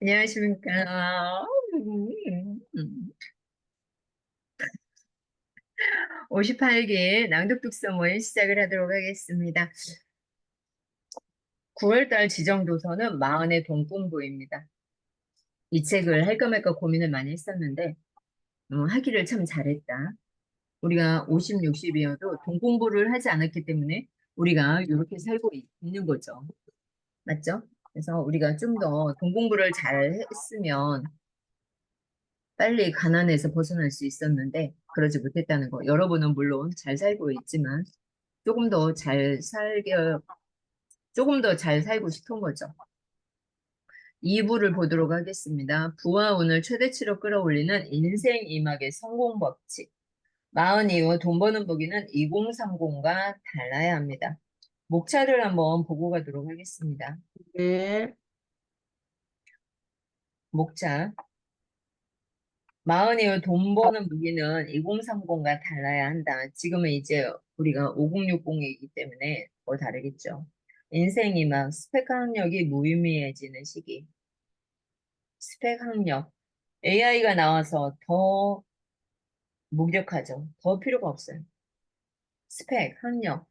안녕하십니까. 58기 낭독독서 모임 시작을 하도록 하겠습니다. 9월달 지정도서는 마흔의 동풍부입니다. 이 책을 할까 말까 고민을 많이 했었는데 하기를 참 잘했다. 우리가 50, 60이어도 동공부를 하지 않았기 때문에 우리가 이렇게 살고 있는 거죠. 맞죠? 그래서 우리가 좀 더 동공부를 잘 했으면 빨리 가난에서 벗어날 수 있었는데 그러지 못했다는 거. 여러분은 물론 잘 살고 있지만 조금 더 잘 살게, 조금 더 잘 살고 싶은 거죠. 2부를 보도록 하겠습니다. 부와 운을 최대치로 끌어올리는 인생 이막의 성공 법칙. 마흔 이후 돈 버는 보기는 2030과 달라야 합니다. 목차를 한번 보고 가도록 하겠습니다. 네, 목차. 마흔 이후 돈 버는 무기는 2030과 달라야 한다. 지금은 이제 우리가 5060이기 때문에 뭐 다르겠죠. 인생이 막 스펙 학력이 무의미해지는 시기. 스펙 학력. AI가 나와서 더 무력하죠. 더 필요가 없어요. 스펙, 학력.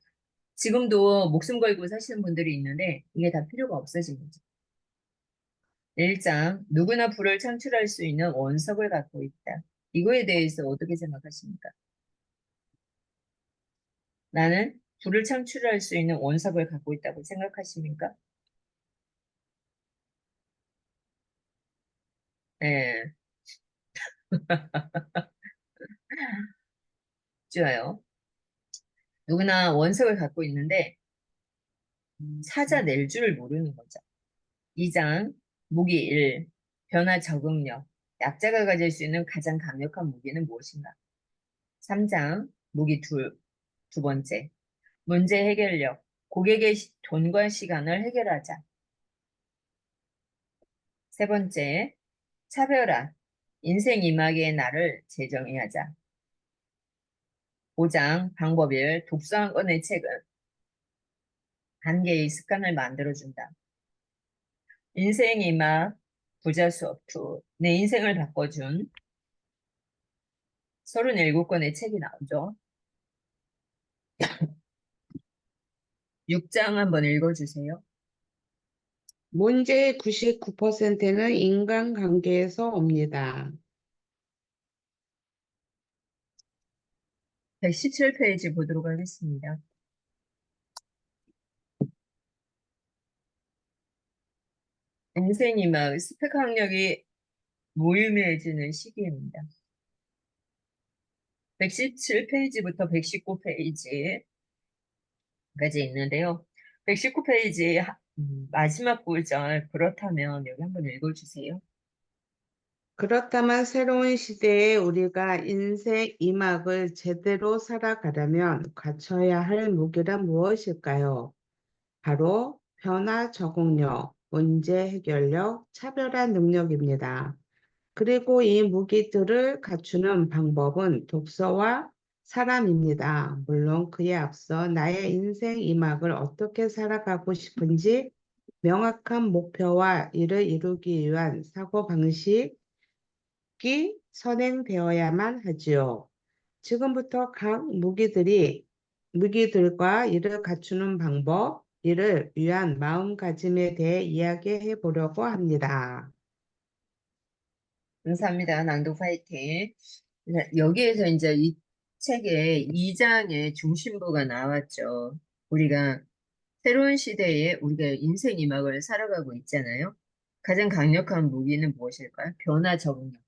지금도 목숨 걸고 사시는 분들이 있는데 이게 다 필요가 없어진 거죠. 1장. 누구나 부를 창출할 수 있는 원석을 갖고 있다. 이거에 대해서 어떻게 생각하십니까? 나는 불을 창출할 수 있는 원석을 갖고 있다고 생각하십니까? 네, 좋아요. 누구나 원석을 갖고 있는데 찾아낼 줄 모르는 거죠. 2장 무기 1. 변화 적응력. 약자가 가질 수 있는 가장 강력한 무기는 무엇인가? 3장 무기 2. 두 번째. 문제 해결력. 고객의 돈과 시간을 해결하자. 세 번째. 차별화. 인생 이막의 날을 재정의 하자. 5장 방법 1. 독서 한 권의 책은 한 개의 습관을 만들어준다. 인생 이막 부자 수업 2. 내 인생을 바꿔준 37권의 책이 나오죠. 6장 한번 읽어주세요. 문제의 99%는 인간관계에서 옵니다. 117페이지 보도록 하겠습니다. 인생이 막 스펙 학력이 무의미해지는 시기입니다. 117페이지부터 119페이지까지 있는데요. 119페이지 마지막 구절 그렇다면 여기 한번 읽어주세요. 그렇다면 새로운 시대에 우리가 인생 이막을 제대로 살아가려면 갖춰야 할 무기란 무엇일까요? 바로 변화 적응력, 문제 해결력, 차별화 능력입니다. 그리고 이 무기들을 갖추는 방법은 독서와 사람입니다. 물론 그에 앞서 나의 인생 이막을 어떻게 살아가고 싶은지 명확한 목표와 이를 이루기 위한 사고방식이 선행되어야만 하지요. 지금부터 각 무기들과 이를 갖추는 방법, 이를 위한 마음가짐에 대해 이야기해 보려고 합니다. 감사합니다. 낭독 파이팅. 네, 여기에서 이제 이 책의 2장의 중심부가 나왔죠. 우리가 새로운 시대에 우리가 인생 이막을 살아가고 있잖아요. 가장 강력한 무기는 무엇일까요? 변화 적응력.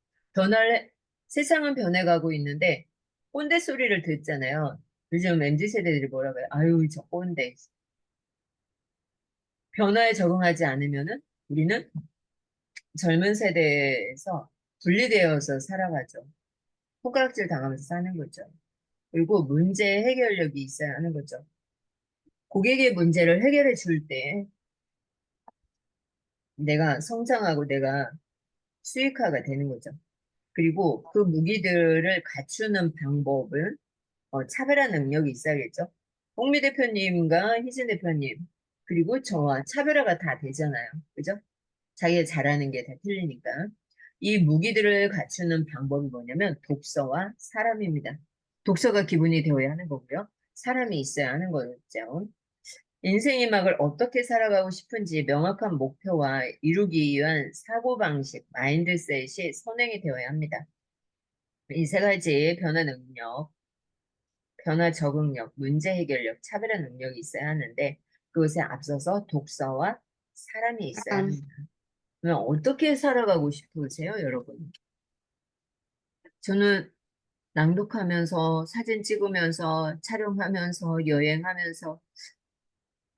세상은 변해가고 있는데 꼰대 소리를 듣잖아요. 요즘 MZ 세대들이 뭐라고 해요? 아유, 저 꼰대. 변화에 적응하지 않으면은 우리는 젊은 세대에서 분리되어서 살아가죠. 손가락질 당하면서 사는 거죠. 그리고 문제 해결력이 있어야 하는 거죠. 고객의 문제를 해결해 줄 때 내가 성장하고 내가 수익화가 되는 거죠. 그리고 그 무기들을 갖추는 방법은 차별화 능력이 있어야겠죠. 홍미 대표님과 희진 대표님 그리고 저와 차별화가 다 되잖아요. 그죠? 자기가 잘하는 게 다 틀리니까. 이 무기들을 갖추는 방법이 뭐냐면 독서와 사람입니다. 독서가 기본이 되어야 하는 거고요. 사람이 있어야 하는 거죠. 인생의 막을 어떻게 살아가고 싶은지 명확한 목표와 이루기 위한 사고방식, 마인드셋이 선행이 되어야 합니다. 이 세 가지 변화 능력, 변화 적응력, 문제 해결력, 차별화 능력이 있어야 하는데 그것에 앞서서 독서와 사람이 있어야 사람, 합니다. 그러면 어떻게 살아가고 싶으세요, 여러분? 저는 낭독하면서 사진 찍으면서 촬영하면서 여행하면서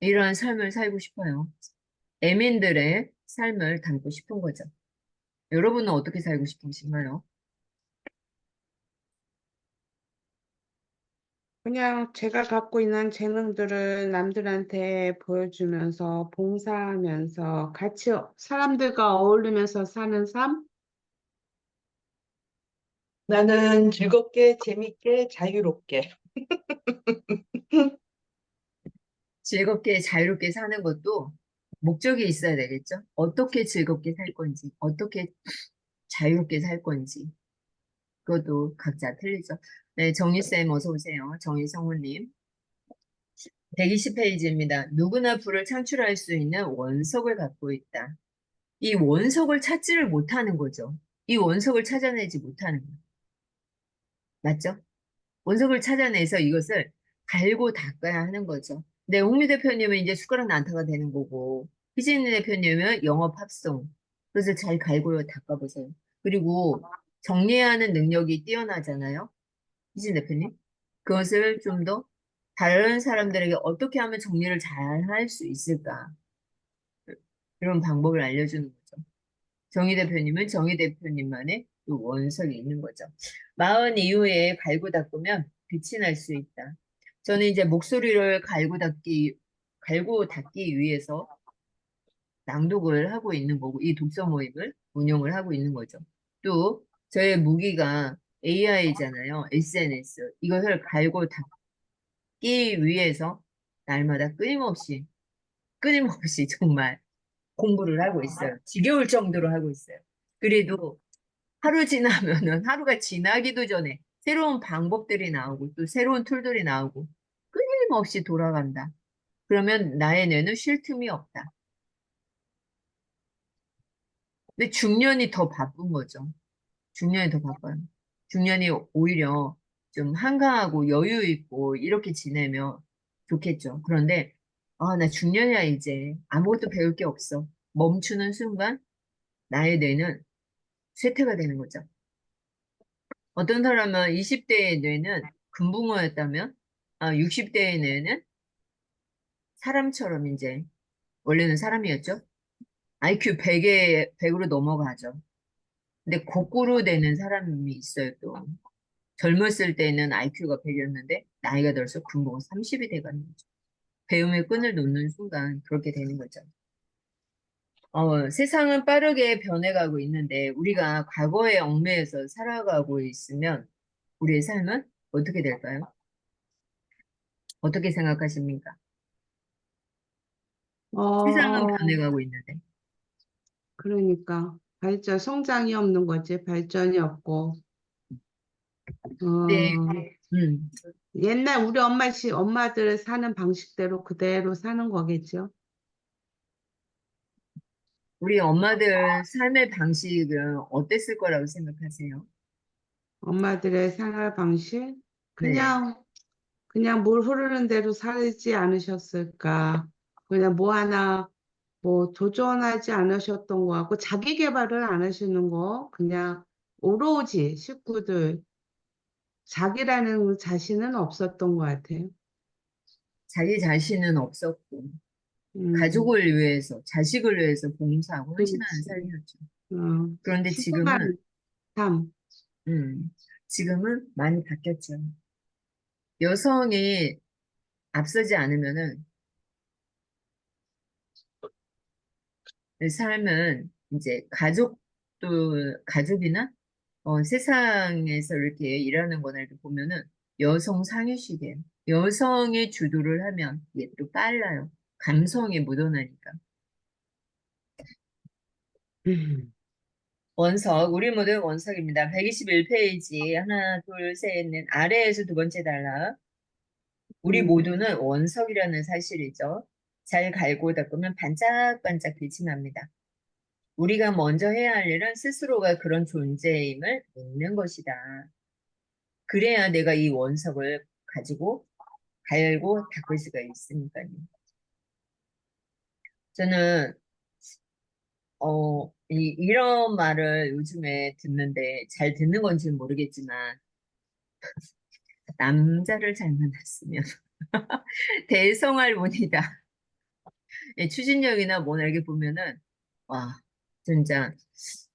이러한 삶을 살고 싶어요. 애민들의 삶을 담고 싶은 거죠. 여러분은 어떻게 살고 싶으신가요? 그냥 제가 갖고 있는 재능들을 남들한테 보여주면서 봉사하면서 같이 사람들과 어울리면서 사는 삶? 나는 즐겁게, 재밌게, 자유롭게. 즐겁게 자유롭게 사는 것도 목적이 있어야 되겠죠? 어떻게 즐겁게 살 건지, 어떻게 자유롭게 살 건지, 그것도 각자 틀리죠. 네, 정희쌤 어서 오세요. 정희성우님. 120페이지입니다. 누구나 부를 창출할 수 있는 원석을 갖고 있다. 이 원석을 찾지를 못하는 거죠. 이 원석을 찾아내지 못하는 거예요. 맞죠? 원석을 찾아내서 이것을 갈고 닦아야 하는 거죠. 네, 홍미 대표님은 이제 숟가락 난타가 되는 거고, 희진 대표님은 영어 팝송. 그래서 잘 갈고 닦아보세요. 그리고 정리하는 능력이 뛰어나잖아요. 희진 대표님. 그것을 좀 더 다른 사람들에게 어떻게 하면 정리를 잘 할 수 있을까? 이런 방법을 알려주는 거죠. 정희 대표님은 정희 대표님만의 또 원석이 있는 거죠. 마흔 이후에 갈고 닦으면 빛이 날 수 있다. 저는 이제 목소리를 갈고 닦기 위해서 낭독을 하고 있는 거고, 이 독서 모임을 운영을 하고 있는 거죠. 또, 저의 무기가 AI잖아요. SNS. 이것을 갈고 닦기 위해서 날마다 끊임없이 정말 공부를 하고 있어요. 지겨울 정도로 하고 있어요. 그래도 하루 지나면은 하루가 지나기도 전에 새로운 방법들이 나오고 또 새로운 툴들이 나오고 끊임없이 돌아간다. 그러면 나의 뇌는 쉴 틈이 없다. 근데 중년이 더 바쁜 거죠. 중년이 더 바빠요. 중년이 오히려 좀 한가하고 여유 있고 이렇게 지내면 좋겠죠. 그런데 나 중년이야 이제 아무것도 배울 게 없어. 멈추는 순간 나의 뇌는 쇠퇴가 되는 거죠. 어떤 사람은 20대의 뇌는 금붕어였다면, 60대의 뇌는 사람처럼 이제, 원래는 사람이었죠? IQ 100으로 넘어가죠. 근데 거꾸로 되는 사람이 있어요, 또. 젊었을 때는 IQ가 100이었는데, 나이가 들어서 금붕어 30이 돼가는 거죠. 배움의 끈을 놓는 순간 그렇게 되는 거죠. 세상은 빠르게 변해가고 있는데, 우리가 과거의 얽매여서 살아가고 있으면, 우리의 삶은 어떻게 될까요? 어떻게 생각하십니까? 세상은 어, 변해가고 있는데. 그러니까 성장이 없는 거지, 발전이 없고. 근데, 어, 음, 옛날 우리 엄마들 사는 방식대로 그대로 사는 거겠죠. 우리 엄마들 삶의 방식은 어땠을 거라고 생각하세요? 엄마들의 생활 방식? 네. 그냥 물 흐르는 대로 살지 않으셨을까? 그냥 뭐 하나 뭐 도전하지 않으셨던 거 같고 자기 개발을 안 하시는 거 그냥 오로지 식구들 자기라는 자신은 없었던 것 같아요. 자기 자신은 없었고, 음, 가족을 위해서, 자식을 위해서 봉사하고 헌신하는 그렇지. 삶이었죠. 어, 그런데 지금은, 수고만 삶. 음, 지금은 많이 바뀌었죠. 여성이 앞서지 않으면은 삶은 이제 가족이나 세상에서 이렇게 일하는 거나 이렇게 보면은 여성 상위시대예요. 여성이 주도를 하면 이게 또 빨라요. 감성이 묻어나니까. 원석, 우리 모두 원석입니다. 121페이지, 하나, 둘, 셋, 넷, 아래에서 두 번째 단락. 우리 모두는 원석이라는 사실이죠. 잘 갈고 닦으면 반짝반짝 빛이 납니다. 우리가 먼저 해야 할 일은 스스로가 그런 존재임을 믿는 것이다. 그래야 내가 이 원석을 가지고 갈고 닦을 수가 있으니까요. 저는 이런 말을 요즘에 듣는데 잘 듣는 건지는 모르겠지만 남자를 잘 만났으면 대성할머니다. 예, 추진력이나 뭐나 이렇게 보면은 와 진짜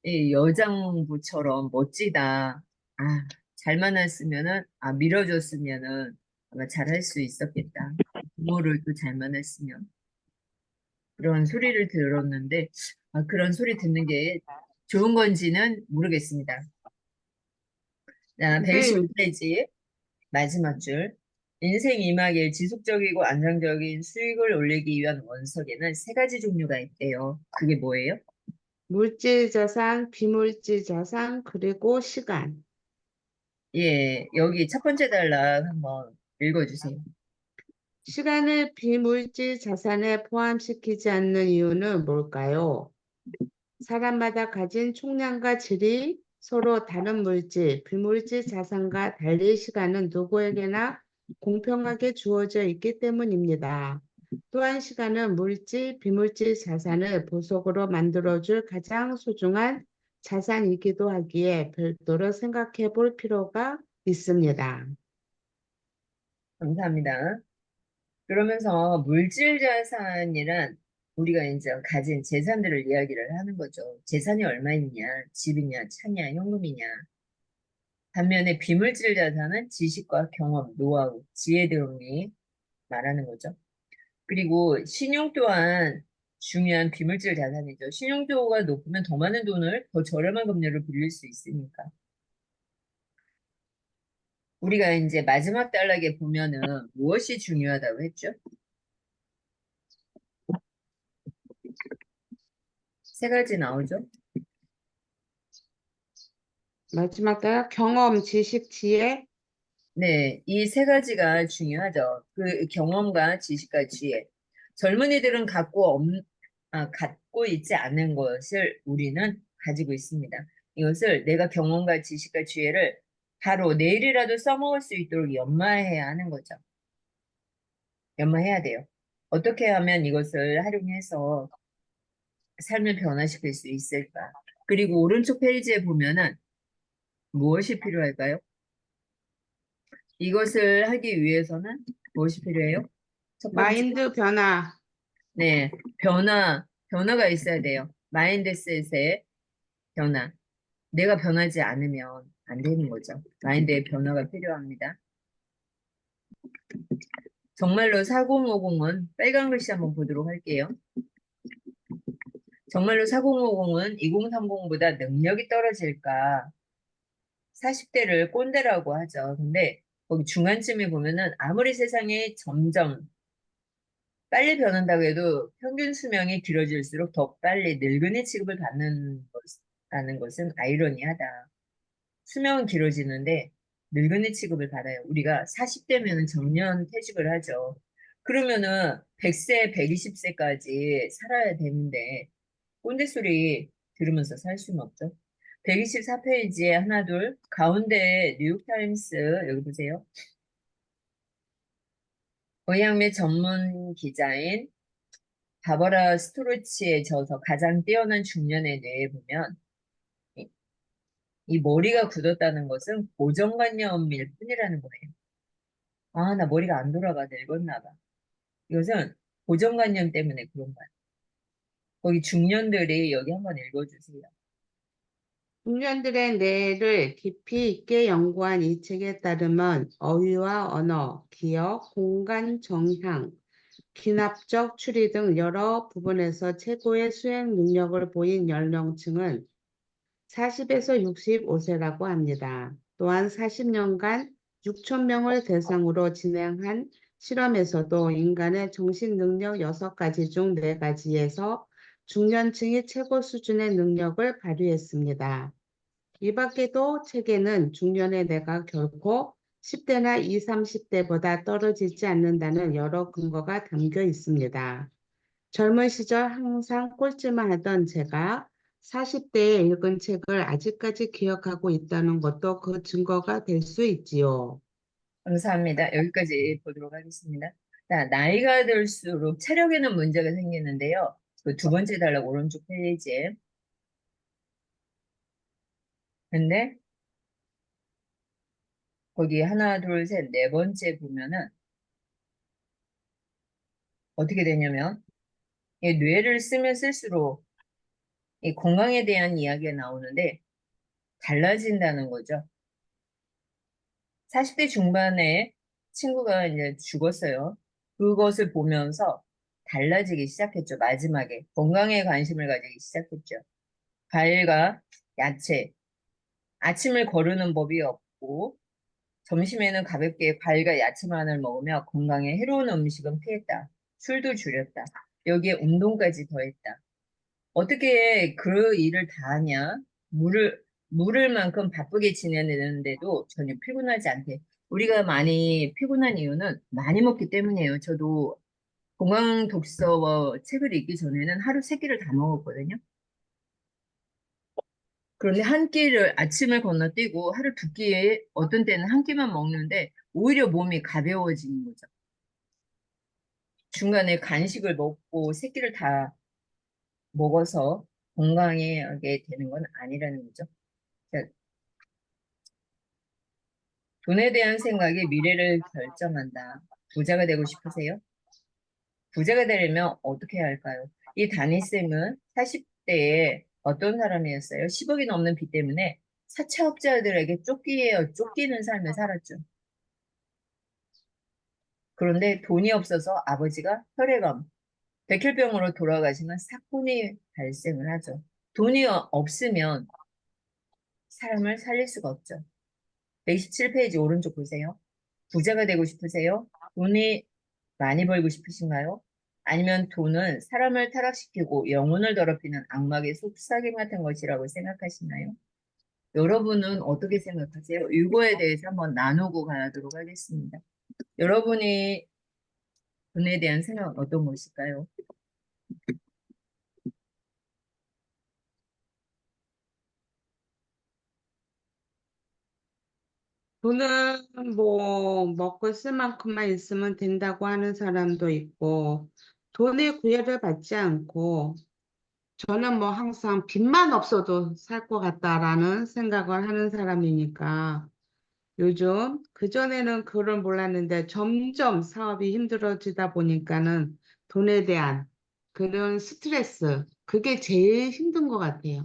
이 여장부처럼 멋지다. 아, 잘 만났으면은 밀어줬으면은 아마 잘할 수 있었겠다. 부모를 또 잘 만났으면 그런 소리를 들었는데 그런 소리 듣는 게 좋은 건지는 모르겠습니다. 자, 선생님, 121페이지 마지막 줄. 인생 2막일 지속적이고 안정적인 수익을 올리기 위한 원석에는 세 가지 종류가 있대요. 그게 뭐예요? 물질 자산, 비물질 자산, 그리고 시간. 예, 여기 첫 번째 단락 한번 읽어주세요. 시간을 비물질 자산에 포함시키지 않는 이유는 뭘까요? 사람마다 가진 총량과 질이 서로 다른 물질, 비물질 자산과 달리 시간은 누구에게나 공평하게 주어져 있기 때문입니다. 또한 시간은 물질, 비물질 자산을 보석으로 만들어줄 가장 소중한 자산이기도 하기에 별도로 생각해 볼 필요가 있습니다. 감사합니다. 그러면서 물질 자산이란 우리가 이제 가진 재산들을 이야기를 하는 거죠. 재산이 얼마 있냐, 집이냐, 차냐, 현금이냐. 반면에 비물질 자산은 지식과 경험, 노하우, 지혜 등이 말하는 거죠. 그리고 신용 또한 중요한 비물질 자산이죠. 신용도가 높으면 더 많은 돈을 더 저렴한 금리로 빌릴 수 있으니까. 우리가 이제 마지막 단락에 보면은 무엇이 중요하다고 했죠? 세 가지 나오죠? 마지막 단 경험, 지식, 지혜. 네, 이 세 가지가 중요하죠. 그 경험과 지식과 지혜. 젊은이들은 갖고 있지 않은 것을 우리는 가지고 있습니다. 이것을 내가 경험과 지식과 지혜를 바로 내일이라도 써먹을 수 있도록 연마해야 하는 거죠. 연마해야 돼요. 어떻게 하면 이것을 활용해서 삶을 변화시킬 수 있을까? 그리고 오른쪽 페이지에 보면은 무엇이 필요할까요? 이것을 하기 위해서는 무엇이 필요해요? 첫 번째, 마인드 변화. 네, 변화가 있어야 돼요. 마인드셋의 변화. 내가 변하지 않으면 안 되는 거죠. 마인드의 변화가 필요합니다. 정말로 4050은 빨간 글씨 한번 보도록 할게요. 정말로 4050은 2030보다 능력이 떨어질까? 40대를 꼰대라고 하죠. 근데 거기 중간쯤에 보면은 아무리 세상이 점점 빨리 변한다고 해도 평균 수명이 길어질수록 더 빨리 늙은이 취급을 받는다는 것은 아이러니하다. 수명은 길어지는데 늙은이 취급을 받아요. 우리가 40대면은 정년 퇴직을 하죠. 그러면은 100세, 120세까지 살아야 되는데 꼰대 소리 들으면서 살 수는 없죠. 124페이지에 하나, 둘, 가운데 뉴욕타임스, 여기 보세요. 의학 및 전문 기자인 바버라 스토르치의 저서 가장 뛰어난 중년의 뇌에 보면 이, 이 머리가 굳었다는 것은 고정관념일 뿐이라는 거예요. 아, 나 머리가 안 돌아가 늙었나 봐. 이것은 고정관념 때문에 그런 거야. 거기 중년들이 여기 한번 읽어주세요. 청년들의 뇌를 깊이 있게 연구한 이 책에 따르면 어휘와 언어, 기억, 공간 정향, 기납적 추리 등 여러 부분에서 최고의 수행 능력을 보인 연령층은 40에서 65세라고 합니다. 또한 40년간 6천 명을 대상으로 진행한 실험에서도 인간의 정신 능력 6가지 중 4가지에서 중년층이 최고 수준의 능력을 발휘했습니다. 이 밖에도 책에는 중년의 내가 결코 10대나 20, 30대보다 떨어지지 않는다는 여러 근거가 담겨 있습니다. 젊은 시절 항상 꼴찌만 하던 제가 40대에 읽은 책을 아직까지 기억하고 있다는 것도 그 증거가 될 수 있지요. 감사합니다. 여기까지 보도록 하겠습니다. 자, 나이가 들수록 체력에는 문제가 생기는데요. 그 두 번째 단락 오른쪽 페이지에. 근데 거기 하나, 둘, 셋, 네 번째 보면은 어떻게 되냐면 이 뇌를 쓰면 쓸수록 이 건강에 대한 이야기가 나오는데 달라진다는 거죠. 40대 중반에 친구가 이제 죽었어요. 그것을 보면서 달라지기 시작했죠. 마지막에 건강에 관심을 가지기 시작했죠. 과일과 야채, 아침을 거르는 법이 없고 점심에는 가볍게 과일과 야채만을 먹으며 건강에 해로운 음식은 피했다. 술도 줄였다. 여기에 운동까지 더했다. 어떻게 그 일을 다 하냐? 물을 만큼 바쁘게 지내는데도 전혀 피곤하지 않대. 우리가 많이 피곤한 이유는 많이 먹기 때문이에요. 저도 건강 독서 책을 읽기 전에는 하루 세 끼를 다 먹었거든요. 그런데 한 끼를 아침을 건너뛰고 하루 두 끼에 어떤 때는 한 끼만 먹는데 오히려 몸이 가벼워지는 거죠. 중간에 간식을 먹고 세 끼를 다 먹어서 건강하게 되는 건 아니라는 거죠. 자, 돈에 대한 생각이 미래를 결정한다. 부자가 되고 싶으세요? 부자가 되려면 어떻게 해야 할까요? 이 다니쌤은 40대에 어떤 사람이었어요? 10억이 넘는 빚 때문에 사채업자들에게 쫓기는 삶을 살았죠. 그런데 돈이 없어서 아버지가 혈액암, 백혈병으로 돌아가시는 사건이 발생을 하죠. 돈이 없으면 사람을 살릴 수가 없죠. 127페이지 오른쪽 보세요. 부자가 되고 싶으세요? 돈이 많이 벌고 싶으신가요? 아니면 돈은 사람을 타락시키고 영혼을 더럽히는 악마의 속삭임 같은 것이라고 생각하시나요? 여러분은 어떻게 생각하세요? 이거에 대해서 한번 나누고 가도록 하겠습니다. 여러분이 돈에 대한 생각은 어떤 것일까요? 돈은 뭐 먹고 쓸 만큼만 있으면 된다고 하는 사람도 있고 돈의 구애를 받지 않고 저는 뭐 항상 빚만 없어도 살 것 같다라는 생각을 하는 사람이니까 요즘 그전에는 그걸 몰랐는데 점점 사업이 힘들어지다 보니까는 돈에 대한 그런 스트레스 그게 제일 힘든 것 같아요.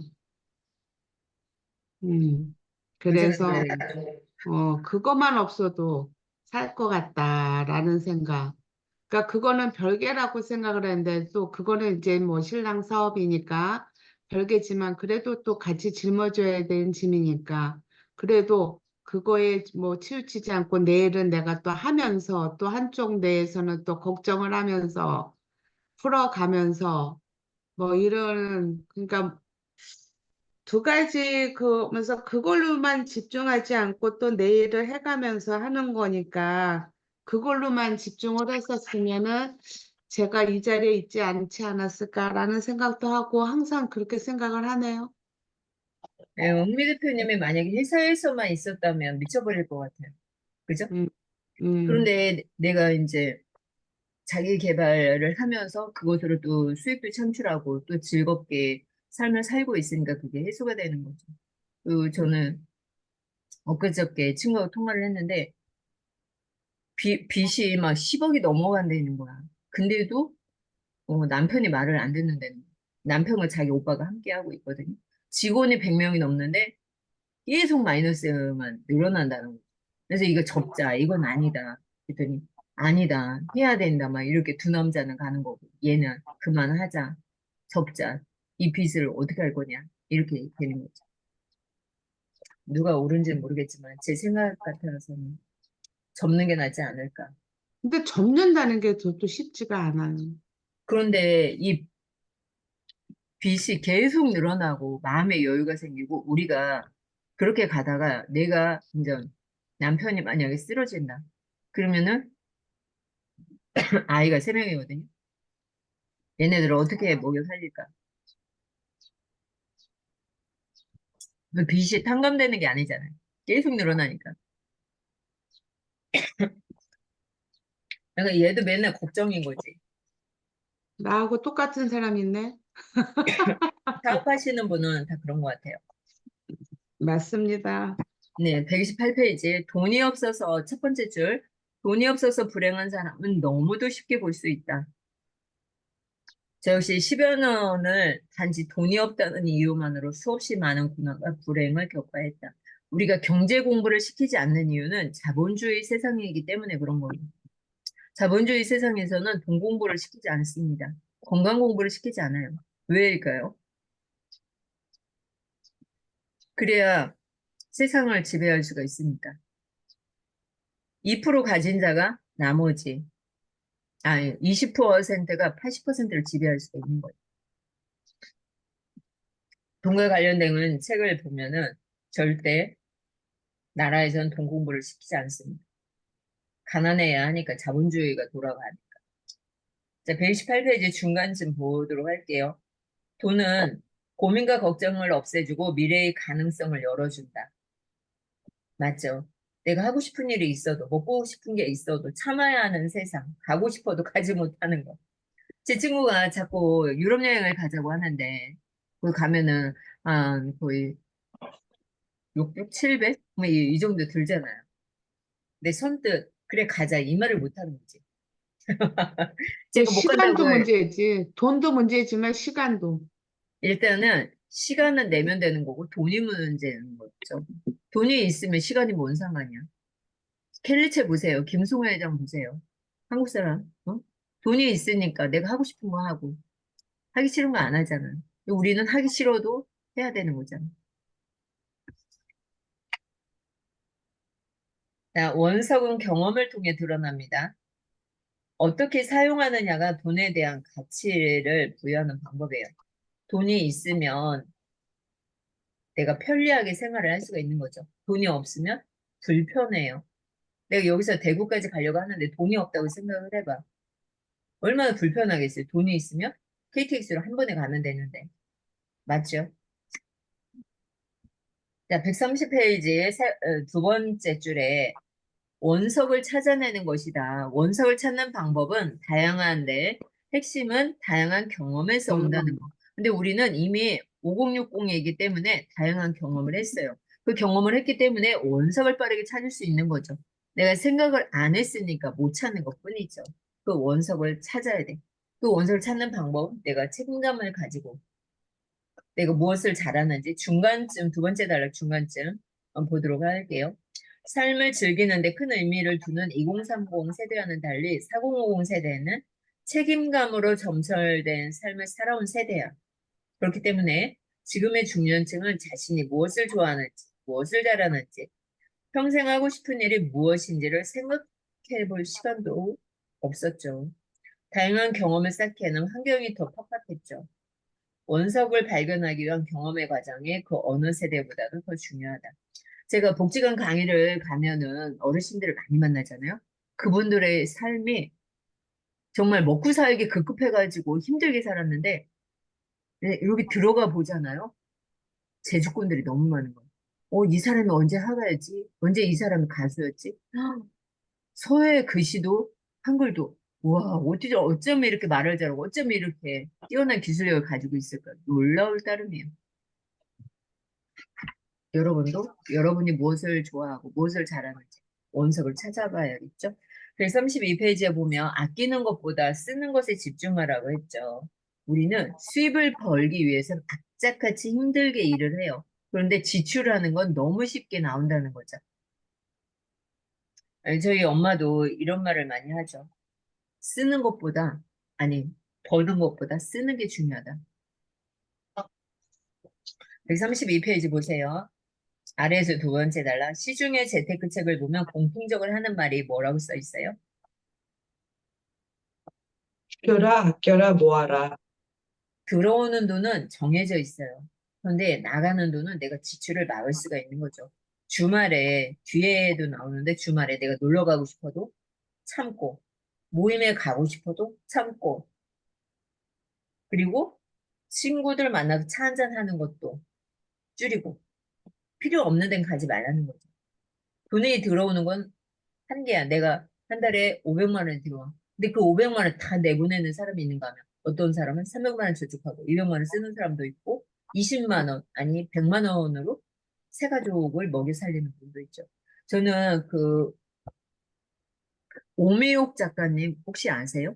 음. 부자가 그래서 되야죠. 그것만 없어도 살 것 같다라는 생각. 그러니까 그거는 별개라고 생각을 했는데 또 그거는 이제 뭐 신랑 사업이니까 별개지만 그래도 또 같이 짊어져야 되는 짐이니까 그래도 그거에 뭐 치우치지 않고 내일은 내가 또 하면서 또 한쪽 내에서는 또 걱정을 하면서 풀어가면서 뭐 이런 그러니까 두 가지 그러면서 그걸로만 집중하지 않고 또 내일을 해가면서 하는 거니까 그걸로만 집중을 했었으면은 제가 이 자리에 있지 않지 않았을까라는 생각도 하고 항상 그렇게 생각을 하네요. 네, 은미 대표님이 만약에 회사에서만 있었다면 미쳐버릴 것 같아요. 그죠? 음, 음. 그런데 내가 이제 자기 개발을 하면서 그것으로 또 수익도 창출하고 또 즐겁게 삶을 살고 있으니까 그게 해소가 되는 거죠. 그 저는 엊그저께 친구하고 통화를 했는데 빚이 막 10억이 넘어간다는 거야. 근데도 남편이 말을 안 듣는다는 거야. 남편과 자기 오빠가 함께 하고 있거든요. 직원이 100명이 넘는데 계속 마이너스만 늘어난다는 거죠. 그래서 이거 접자. 이건 아니다. 그랬더니 아니다. 해야 된다. 막 이렇게 두 남자는 가는 거고 얘는 그만하자. 접자. 이 빚을 어떻게 할 거냐. 이렇게 되는 거죠. 누가 옳은지는 모르겠지만 제 생각 같아서는 접는 게 낫지 않을까. 근데 접는다는 게 또 쉽지가 않아요. 그런데 이 빚이 계속 늘어나고 마음의 여유가 생기고 우리가 그렇게 가다가 내가 이제 남편이 만약에 쓰러진다. 그러면은 아이가 세 명이거든요. 얘네들을 어떻게 먹여 살릴까? 그 빚이 탕감되는 게 아니잖아요. 계속 늘어나니까. 그러니까 얘도 맨날 걱정인 거지. 나하고 똑같은 사람 있네. 사업하시는 분은 다 그런 것 같아요. 맞습니다. 네, 128페이지. 돈이 없어서 첫 번째 줄. 돈이 없어서 불행한 사람은 너무도 쉽게 볼 수 있다. 저 역시 10여 년을 단지 돈이 없다는 이유만으로 수없이 많은 고난과 불행을 겪어야 했다. 우리가 경제 공부를 시키지 않는 이유는 자본주의 세상이기 때문에 그런 거예요. 자본주의 세상에서는 돈 공부를 시키지 않습니다. 건강 공부를 시키지 않아요. 왜일까요? 그래야 세상을 지배할 수가 있으니까. 2% 가진 자가 나머지, 아니, 20%가 80%를 지배할 수가 있는 거예요. 돈과 관련된 책을 보면은 절대 나라에선 돈 공부를 시키지 않습니다. 가난해야 하니까 자본주의가 돌아가니까. 자, 128페이지 중간쯤 보도록 할게요. 돈은 고민과 걱정을 없애주고 미래의 가능성을 열어준다. 맞죠? 내가 하고 싶은 일이 있어도, 먹고 싶은 게 있어도 참아야 하는 세상, 가고 싶어도 가지 못하는 거. 제 친구가 자꾸 유럽 여행을 가자고 하는데, 거기 가면은, 거의 600, 700? 뭐 이 정도 들잖아요. 내 선뜻, 그래, 가자. 이 말을 못 하는 거지. 그 제가 못 시간도 간다고 문제지. 돈도 문제지만 시간도. 일단은 시간은 내면 되는 거고 돈이 문제는 거죠. 돈이 있으면 시간이 뭔 상관이야. 켈리체 보세요. 김송호 회장 보세요. 한국 사람. 어? 돈이 있으니까 내가 하고 싶은 거 하고 하기 싫은 거 안 하잖아. 우리는 하기 싫어도 해야 되는 거잖아. 자, 원석은 경험을 통해 드러납니다. 어떻게 사용하느냐가 돈에 대한 가치를 부여하는 방법이에요. 돈이 있으면 내가 편리하게 생활을 할 수가 있는 거죠. 돈이 없으면 불편해요. 내가 여기서 대구까지 가려고 하는데 돈이 없다고 생각을 해봐. 얼마나 불편하겠어요. 돈이 있으면 KTX로 한 번에 가면 되는데. 맞죠? 자, 130페이지 두 번째 줄에 원석을 찾아내는 것이다. 원석을 찾는 방법은 다양한데 핵심은 다양한 경험에서 온다는 거. 근데 우리는 이미 5060이기 때문에 다양한 경험을 했어요. 그 경험을 했기 때문에 원석을 빠르게 찾을 수 있는 거죠. 내가 생각을 안 했으니까 못 찾는 것뿐이죠. 그 원석을 찾아야 돼. 그 원석을 찾는 방법, 내가 책임감을 가지고 내가 무엇을 잘하는지 중간쯤, 두 번째 단락 중간쯤 보도록 할게요. 삶을 즐기는데 큰 의미를 두는 2030 세대와는 달리 4050 세대는 책임감으로 점철된 삶을 살아온 세대야. 그렇기 때문에 지금의 중년층은 자신이 무엇을 좋아하는지, 무엇을 잘하는지, 평생 하고 싶은 일이 무엇인지를 생각해 볼 시간도 없었죠. 다양한 경험을 쌓기에는 환경이 더 팍팍했죠. 원석을 발견하기 위한 경험의 과정이 그 어느 세대보다도 더 중요하다. 제가 복지관 강의를 가면은 어르신들을 많이 만나잖아요. 그분들의 삶이 정말 먹고 살기 급급해가지고 힘들게 살았는데 네, 여기 들어가 보잖아요. 재주꾼들이 너무 많은 거예요. 이 사람이 언제 하가였지? 언제 이 사람이 가수였지? 서예 글씨도 한글도 와 어쩜 이렇게 말을 잘하고 어쩜 이렇게 뛰어난 기술력을 가지고 있을까? 놀라울 따름이에요. 여러분도 여러분이 무엇을 좋아하고 무엇을 잘하는지 원석을 찾아봐야겠죠. 그래서 32페이지에 보면 아끼는 것보다 쓰는 것에 집중하라고 했죠. 우리는 수입을 벌기 위해서는 악착같이 힘들게 일을 해요. 그런데 지출하는 건 너무 쉽게 나온다는 거죠. 아니, 저희 엄마도 이런 말을 많이 하죠. 쓰는 것보다, 아니, 버는 것보다 쓰는 게 중요하다. 132페이지 보세요. 아래에서 두 번째 달라. 시중의 재테크 책을 보면 공통적으로 하는 말이 뭐라고 써 있어요? 아껴라, 아껴라, 모아라. 들어오는 돈은 정해져 있어요. 그런데 나가는 돈은 내가 지출을 막을 수가 있는 거죠. 주말에, 뒤에도 나오는데 주말에 내가 놀러 가고 싶어도 참고, 모임에 가고 싶어도 참고, 그리고 친구들 만나서 차 한잔 하는 것도 줄이고, 필요 없는 데는 가지 말라는 거죠. 돈이 들어오는 건 한계야. 내가 한 달에 500만 원이 들어와. 근데 그 500만 원 다 내보내는 사람이 있는가 하면 어떤 사람은 300만 원 저축하고 200만 원 쓰는 사람도 있고 20만 원, 아니 100만 원으로 새 가족을 먹여 살리는 분도 있죠. 저는 그 오미옥 작가님 혹시 아세요?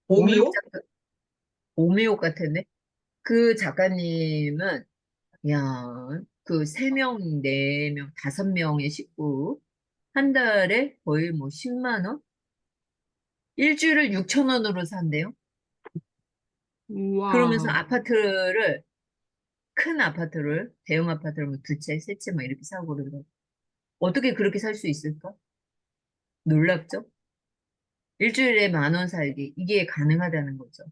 오미옥 오미오? 작가, 오미옥 같은데? 그 작가님은 야, 그 3명, 4명, 5명의 식구 한 달에 거의 뭐 10만 원? 일주일을 6천 원으로 산대요. 그러면서 와, 아파트를, 큰 아파트를, 대형 아파트를 뭐 두 채, 세 채 막 이렇게 사고 그러더라고요. 어떻게 그렇게 살 수 있을까? 놀랍죠? 일주일에 10,000원 살기. 이게 가능하다는 거죠.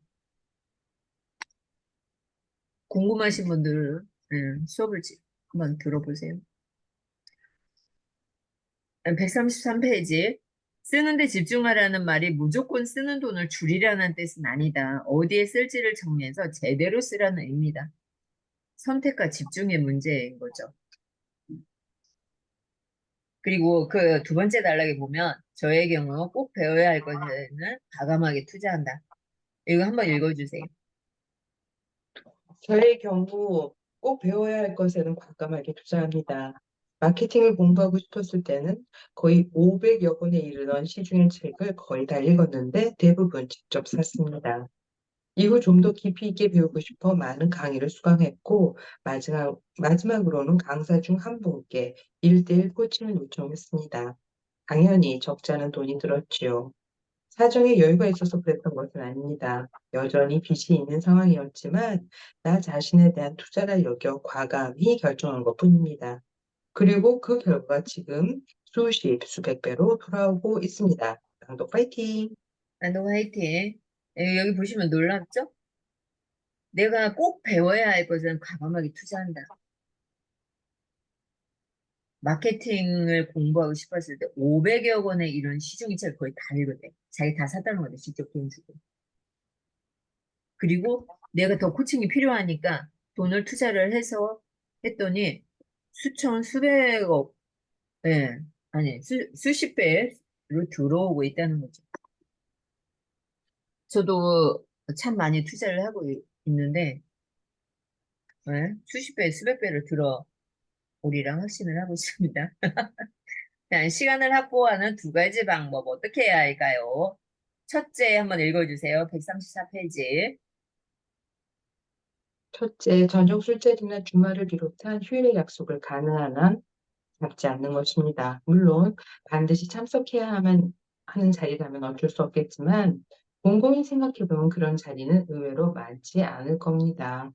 궁금하신 분들은 수업을 한번 들어보세요. 133페이지. 쓰는데 집중하라는 말이 무조건 쓰는 돈을 줄이라는 뜻은 아니다. 어디에 쓸지를 정리해서 제대로 쓰라는 의미다. 선택과 집중의 문제인 거죠. 그리고 그 두 번째 단락에 보면 저의 경우 꼭 배워야 할 것에는 과감하게 투자한다. 이거 한번 읽어주세요. 저의 경우 꼭 배워야 할 것에는 과감하게 투자합니다. 마케팅을 공부하고 싶었을 때는 거의 500여 권에 이르던 시중의 책을 거의 다 읽었는데 대부분 직접 샀습니다. 이후 좀 더 깊이 있게 배우고 싶어 많은 강의를 수강했고 마지막으로는 강사 중 한 분께 1대1 코칭을 요청했습니다. 당연히 적지 않은 돈이 들었지요. 사정에 여유가 있어서 그랬던 것은 아닙니다. 여전히 빚이 있는 상황이었지만 나 자신에 대한 투자라 여겨 과감히 결정한 것뿐입니다. 그리고 그 결과가 지금 수십, 수백 배로 돌아오고 있습니다. 강도 파이팅! 나도 화이팅. 여기 보시면 놀랍죠? 내가 꼭 배워야 할 것은 과감하게 투자한다. 마케팅을 공부하고 싶었을 때 500여 권의 이런 시중의 책을 거의 다 읽었대. 자기 다 샀다는 거죠. 직접 돈 주고. 그리고 내가 더 코칭이 필요하니까 돈을 투자를 해서 했더니 수천, 수백억, 예, 아니, 수십 배로 들어오고 있다는 거죠. 저도 참 많이 투자를 하고 있는데, 예, 수십 배, 수백 배로 들어오리랑 확신을 하고 있습니다. 자, 시간을 확보하는 두 가지 방법 어떻게 해야 할까요? 첫째, 한번 읽어주세요. 134페이지. 첫째, 저녁 술자리나 주말을 비롯한 휴일의 약속을 가능한 한 잡지 않는 것입니다. 물론 반드시 참석해야만 하는 자리라면 어쩔 수 없겠지만 곰곰이 생각해보면 그런 자리는 의외로 많지 않을 겁니다.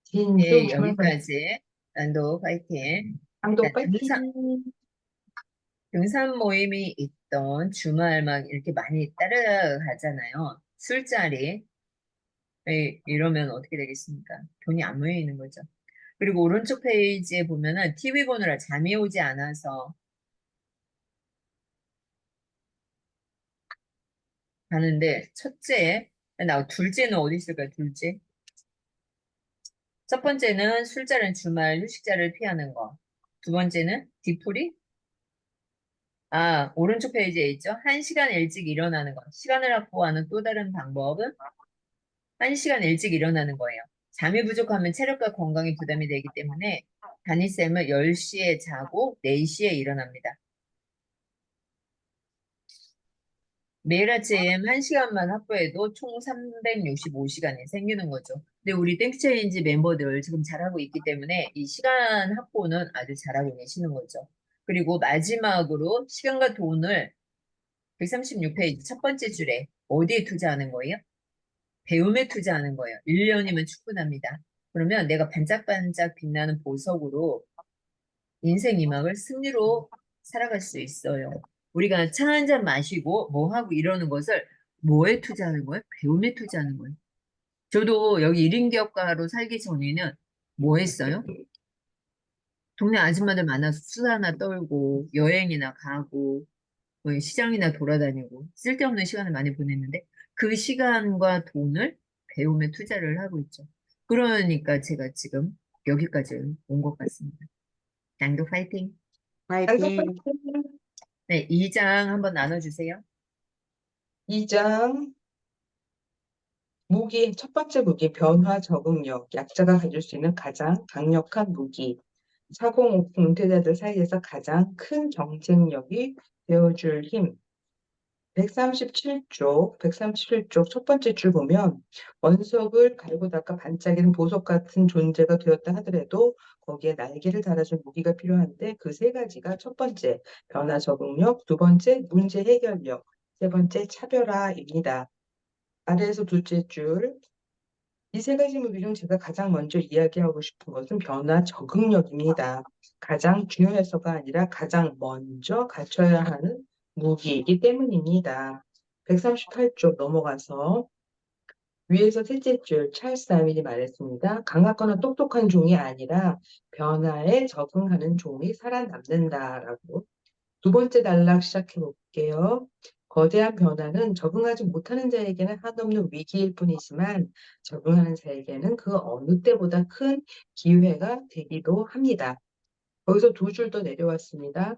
진중 예, 주말만 여기까지. 난도 파이팅. 자, 강도 파이팅! 등산 모임이 있던 주말 막 이렇게 많이 따라가잖아요. 술자리. 이러면 어떻게 되겠습니까? 돈이 안 모이는 거죠. 그리고 오른쪽 페이지에 보면은 TV 보느라 잠이 오지 않아서 가는데 첫째, 둘째는 어디 있을까요? 둘째. 첫 번째는 술자리는 주말 휴식자를 피하는 거. 두 번째는 뒤풀이? 아, 오른쪽 페이지에 있죠? 1시간 일찍 일어나는 거. 시간을 확보하는 또 다른 방법은 1시간 일찍 일어나는 거예요. 잠이 부족하면 체력과 건강에 부담이 되기 때문에 다니쌤은 10시에 자고 4시에 일어납니다. 매일 아침 1시간만 확보해도 총 365시간이 생기는 거죠. 근데 우리 땡스체인지 멤버들 지금 잘하고 있기 때문에 이 시간 확보는 아주 잘하고 계시는 거죠. 그리고 마지막으로 시간과 돈을 136페이지 첫 번째 줄에 어디에 투자하는 거예요? 배움에 투자하는 거예요. 1년이면 충분합니다. 그러면 내가 반짝반짝 빛나는 보석으로 인생 이막을 승리로 살아갈 수 있어요. 우리가 차 한 잔 마시고 뭐 하고 이러는 것을 뭐에 투자하는 거예요? 배움에 투자하는 거예요. 저도 여기 1인 기업가로 살기 전에는 뭐 했어요? 동네 아줌마들 만나서 수다나 떨고 여행이나 가고 뭐 시장이나 돌아다니고 쓸데없는 시간을 많이 보냈는데 그 시간과 돈을 배움에 투자를 하고 있죠. 그러니까 제가 지금 여기까지 온 것 같습니다. 양도 파이팅! 파이팅. 네, 2장 한번 나눠주세요. 2장 무기, 첫 번째 무기, 변화 적응력, 약자가 가질 수 있는 가장 강력한 무기, 4050 은퇴자들 사이에서 가장 큰 경쟁력이 되어줄 힘. 137쪽 첫 번째 줄 보면 원석을 갈고 닦아 반짝이는 보석 같은 존재가 되었다 하더라도 거기에 날개를 달아줄 무기가 필요한데 그 세 가지가 첫 번째, 변화 적응력, 두 번째, 문제 해결력, 세 번째, 차별화입니다. 아래에서 둘째 줄, 이 세 가지 무기 중 제가 가장 먼저 이야기하고 싶은 것은 변화 적응력입니다. 가장 중요해서가 아니라 가장 먼저 갖춰야 하는 무기이기 때문입니다. 138쪽 넘어가서 위에서 셋째 줄 찰스 다윈이 말했습니다. 강하거나 똑똑한 종이 아니라 변화에 적응하는 종이 살아남는다라고. 두 번째 단락 시작해 볼게요. 거대한 변화는 적응하지 못하는 자에게는 한없는 위기일 뿐이지만 적응하는 자에게는 그 어느 때보다 큰 기회가 되기도 합니다. 거기서 두 줄 더 내려왔습니다.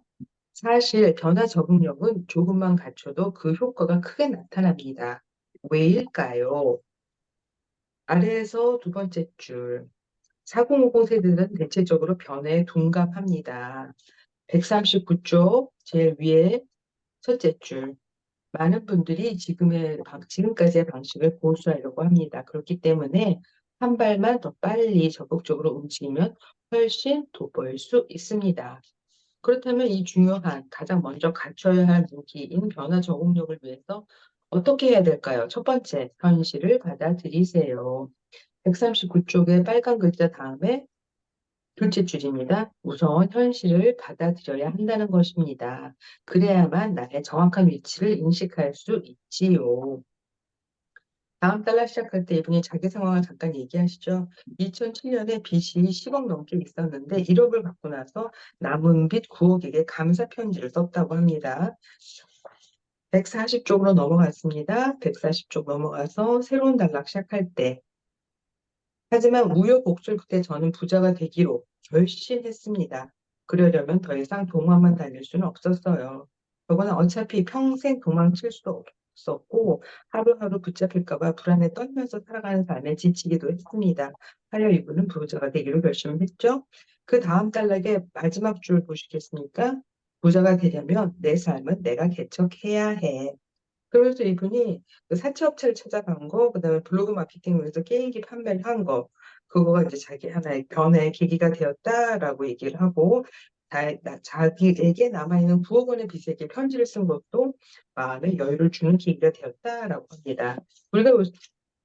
사실 변화 적응력은 조금만 갖춰도 그 효과가 크게 나타납니다. 왜일까요? 아래에서 두 번째 줄. 4050 세대들은 대체적으로 변화에 둔감합니다. 139쪽 제일 위에 첫째 줄. 많은 분들이 지금까지의 방식을 고수하려고 합니다. 그렇기 때문에 한 발만 더 빨리 적극적으로 움직이면 훨씬 돋보일 수 있습니다. 그렇다면 이 중요한 가장 먼저 갖춰야 할 무기인 변화 적응력을 위해서 어떻게 해야 될까요? 첫 번째, 현실을 받아들이세요. 139쪽의 빨간 글자 다음에 둘째 줄입니다. 우선 현실을 받아들여야 한다는 것입니다. 그래야만 나의 정확한 위치를 인식할 수 있지요. 다음 달러 시작할 때 이분이 자기 상황을 잠깐 얘기하시죠. 2007년에 빚이 10억 넘게 있었는데 1억을 받고 나서 남은 빚 9억에게 감사 편지를 썼다고 합니다. 140쪽으로 넘어갔습니다. 140쪽 넘어가서 새로운 단락 시작할 때 하지만 우여곡절 끝에 저는 부자가 되기로 결심했습니다. 그러려면 더 이상 도망만 다닐 수는 없었어요. 저거는 어차피 평생 도망칠 수도 없었고 하루하루 붙잡힐까 봐 불안에 떨면서 살아가는 삶에 지치기도 했습니다. 하여 이분은 부자가 되기로 결심했죠. 그 다음 단락의 마지막 줄 보시겠습니까? 부자가 되려면 내 삶은 내가 개척해야 해. 그래서 이분이 그 사채업체를 찾아간 거, 그다음에 블로그 마케팅을 위해서 게임기 판매를 한 거, 그거가 이제 자기 하나의 변화의 계기가 되었다라고 얘기를 하고, 자기에게 남아있는 9억 원의 빚에게 편지를 쓴 것도 마음에 여유를 주는 계기가 되었다라고 합니다. 우리가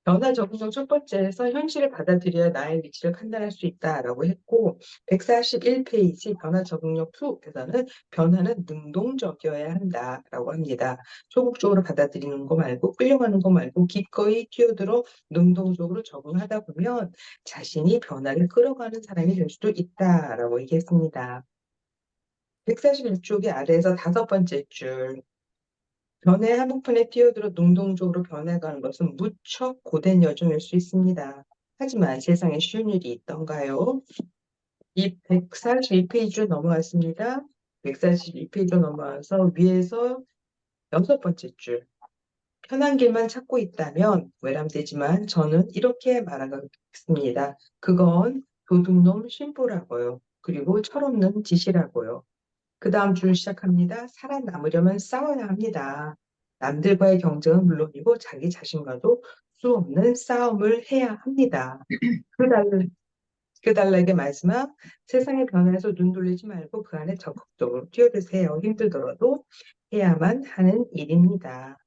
변화 적응력 첫 번째에서 현실을 받아들여야 나의 위치를 판단할 수 있다라고 했고 141페이지 변화 적응력 2에서는 변화는 능동적이어야 한다라고 합니다. 소극적으로 받아들이는 거 말고 끌려가는 거 말고 기꺼이 뛰어들어 능동적으로 적응하다 보면 자신이 변화를 끌어가는 사람이 될 수도 있다라고 얘기했습니다. 141쪽의 아래에서 다섯 번째 줄 변화의 한복판에 뛰어들어 능동적으로 변해가는 것은 무척 고된 여정일 수 있습니다. 하지만 세상에 쉬운 일이 있던가요? 이 142페이지로 넘어왔습니다. 142페이지로 넘어와서 위에서 여섯 번째 줄. 편한 길만 찾고 있다면 외람되지만 저는 이렇게 말하겠습니다. 그건 도둑놈 심보라고요. 그리고 철없는 짓이라고요. 그 다음 줄 시작합니다. 살아남으려면 싸워야 합니다. 남들과의 경쟁은 물론이고 자기 자신과도 수 없는 싸움을 해야 합니다. 그 달라, 그 달락의 마지막 세상의 변화에서 눈 돌리지 말고 그 안에 적극적으로 뛰어드세요. 힘들더라도 해야만 하는 일입니다.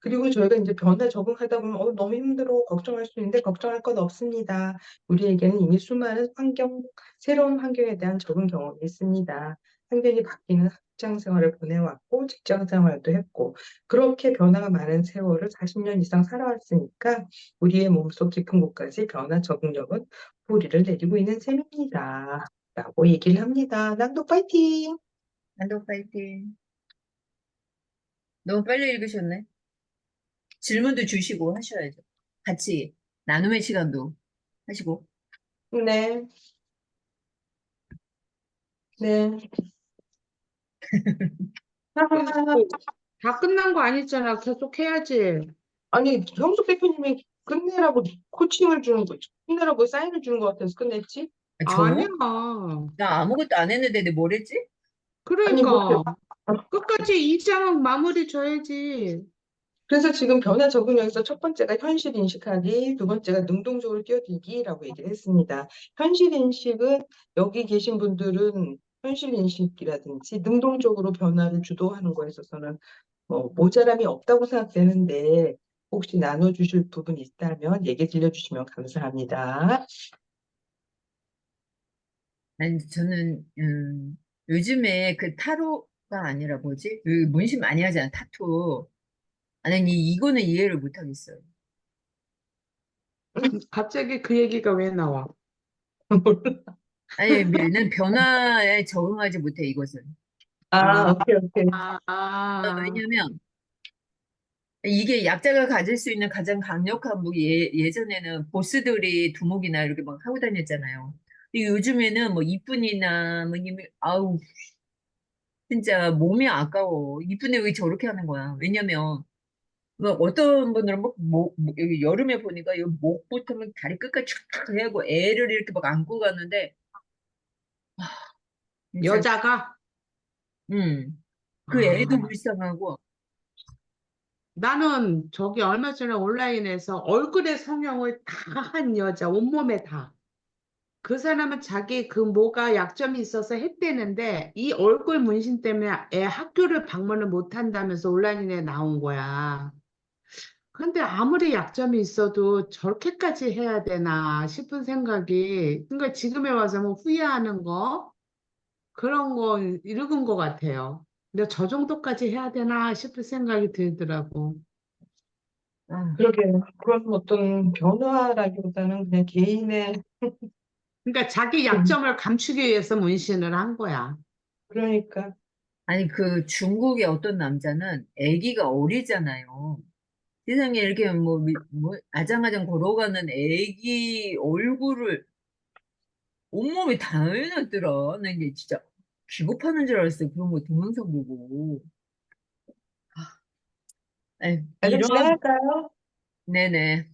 그리고 저희가 이제 변화에 적응하다 보면 너무 힘들어 걱정할 수 있는데 걱정할 것 없습니다. 우리에게는 이미 수많은 새로운 환경에 대한 적응 경험이 있습니다. 환경이 바뀌는 직장 생활을 보내왔고 직장 생활도 했고 그렇게 변화가 많은 세월을 40년 이상 살아왔으니까 우리의 몸속 깊은 곳까지 변화 적응력은 뿌리를 내리고 있는 셈입니다. 라고 얘기를 합니다. 낭독 파이팅! 한독 파이팅. 너무 빨리 읽으셨네. 질문도 주시고 하셔야죠. 같이 나눔의 시간도 하시고. 네, 네. 뭐, 다 끝난 거 아니잖아. 계속 해야지. 아니, 정숙 대표님이 끝내라고 코칭을 주는 거, 끝내라고 사인을 주는 것 같아서 끝냈지? 아, 아니야. 저? 나 아무것도 안 했는데 내가 뭘 했지? 아니, 뭐, 그러니까 끝까지 2장은 마무리 줘야지. 그래서 지금 변화 적응력에서 첫 번째가 현실 인식하기, 두 번째가 능동적으로 뛰어들기라고 얘기를 했습니다. 현실 인식은 여기 계신 분들은 현실 인식이라든지 능동적으로 변화를 주도하는 거에 있어서는 모자람이 없다고 생각되는데 혹시 나눠주실 부분 있다면 얘기 들려주시면 감사합니다. 아니, 저는, 요즘에 그 타로가 아니라 뭐지? 그 문신 많이 하잖아, 타투. 아니, 이거는 이해를 못 하겠어요. 갑자기 그 얘기가 왜 나와? 아니, 난 변화에 적응하지 못해, 이것은. 아, 아, 오케이, 오케이. 왜냐면, 이게 약자가 가질 수 있는 가장 강력한 무기, 예전에는 보스들이 두목이나 이렇게 막 하고 다녔잖아요. 근데 요즘에는 뭐 이쁜이나, 뭐, 아우, 진짜 몸이 아까워. 이쁜애 왜 저렇게 하는 거야? 왜냐면, 뭐 어떤 분들은 여기 여름에 보니까 이 목부터 막 다리 끝까지 쫙 해고 애를 이렇게 막 안고 가는데, 진짜, 여자가? 음, 그 애도 아, 불쌍하고, 나는 저기 얼마 전에 온라인에서 얼굴에 성형을 다 한 여자, 온몸에 다. 그 사람은 자기 그 뭐가 약점이 있어서 했대는데 이 얼굴 문신 때문에 애 학교를 방문을 못 한다면서 온라인에 나온 거야. 근데 아무리 약점이 있어도 저렇게까지 해야 되나 싶은 생각이, 그러니까 지금에 와서 뭐 후회하는 거, 그런 거 읽은 것 같아요. 근데 저 정도까지 해야 되나 싶은 생각이 들더라고. 아, 그러게요. 그런 어떤 변화라기보다는 그냥 개인의 그러니까 자기 약점을 감추기 위해서 문신을 한 거야. 그러니까 아니, 그 중국의 어떤 남자는 아기가 어리잖아요. 세상에 이렇게 뭐 아장아장 걸어가는 아기 얼굴을 온몸에 다 해놨더라. 나 이게 진짜 기겁하는 줄 알았어요. 그런 거 동영상 보고. 아니, 좀 이런, 지나갈까요? 네네.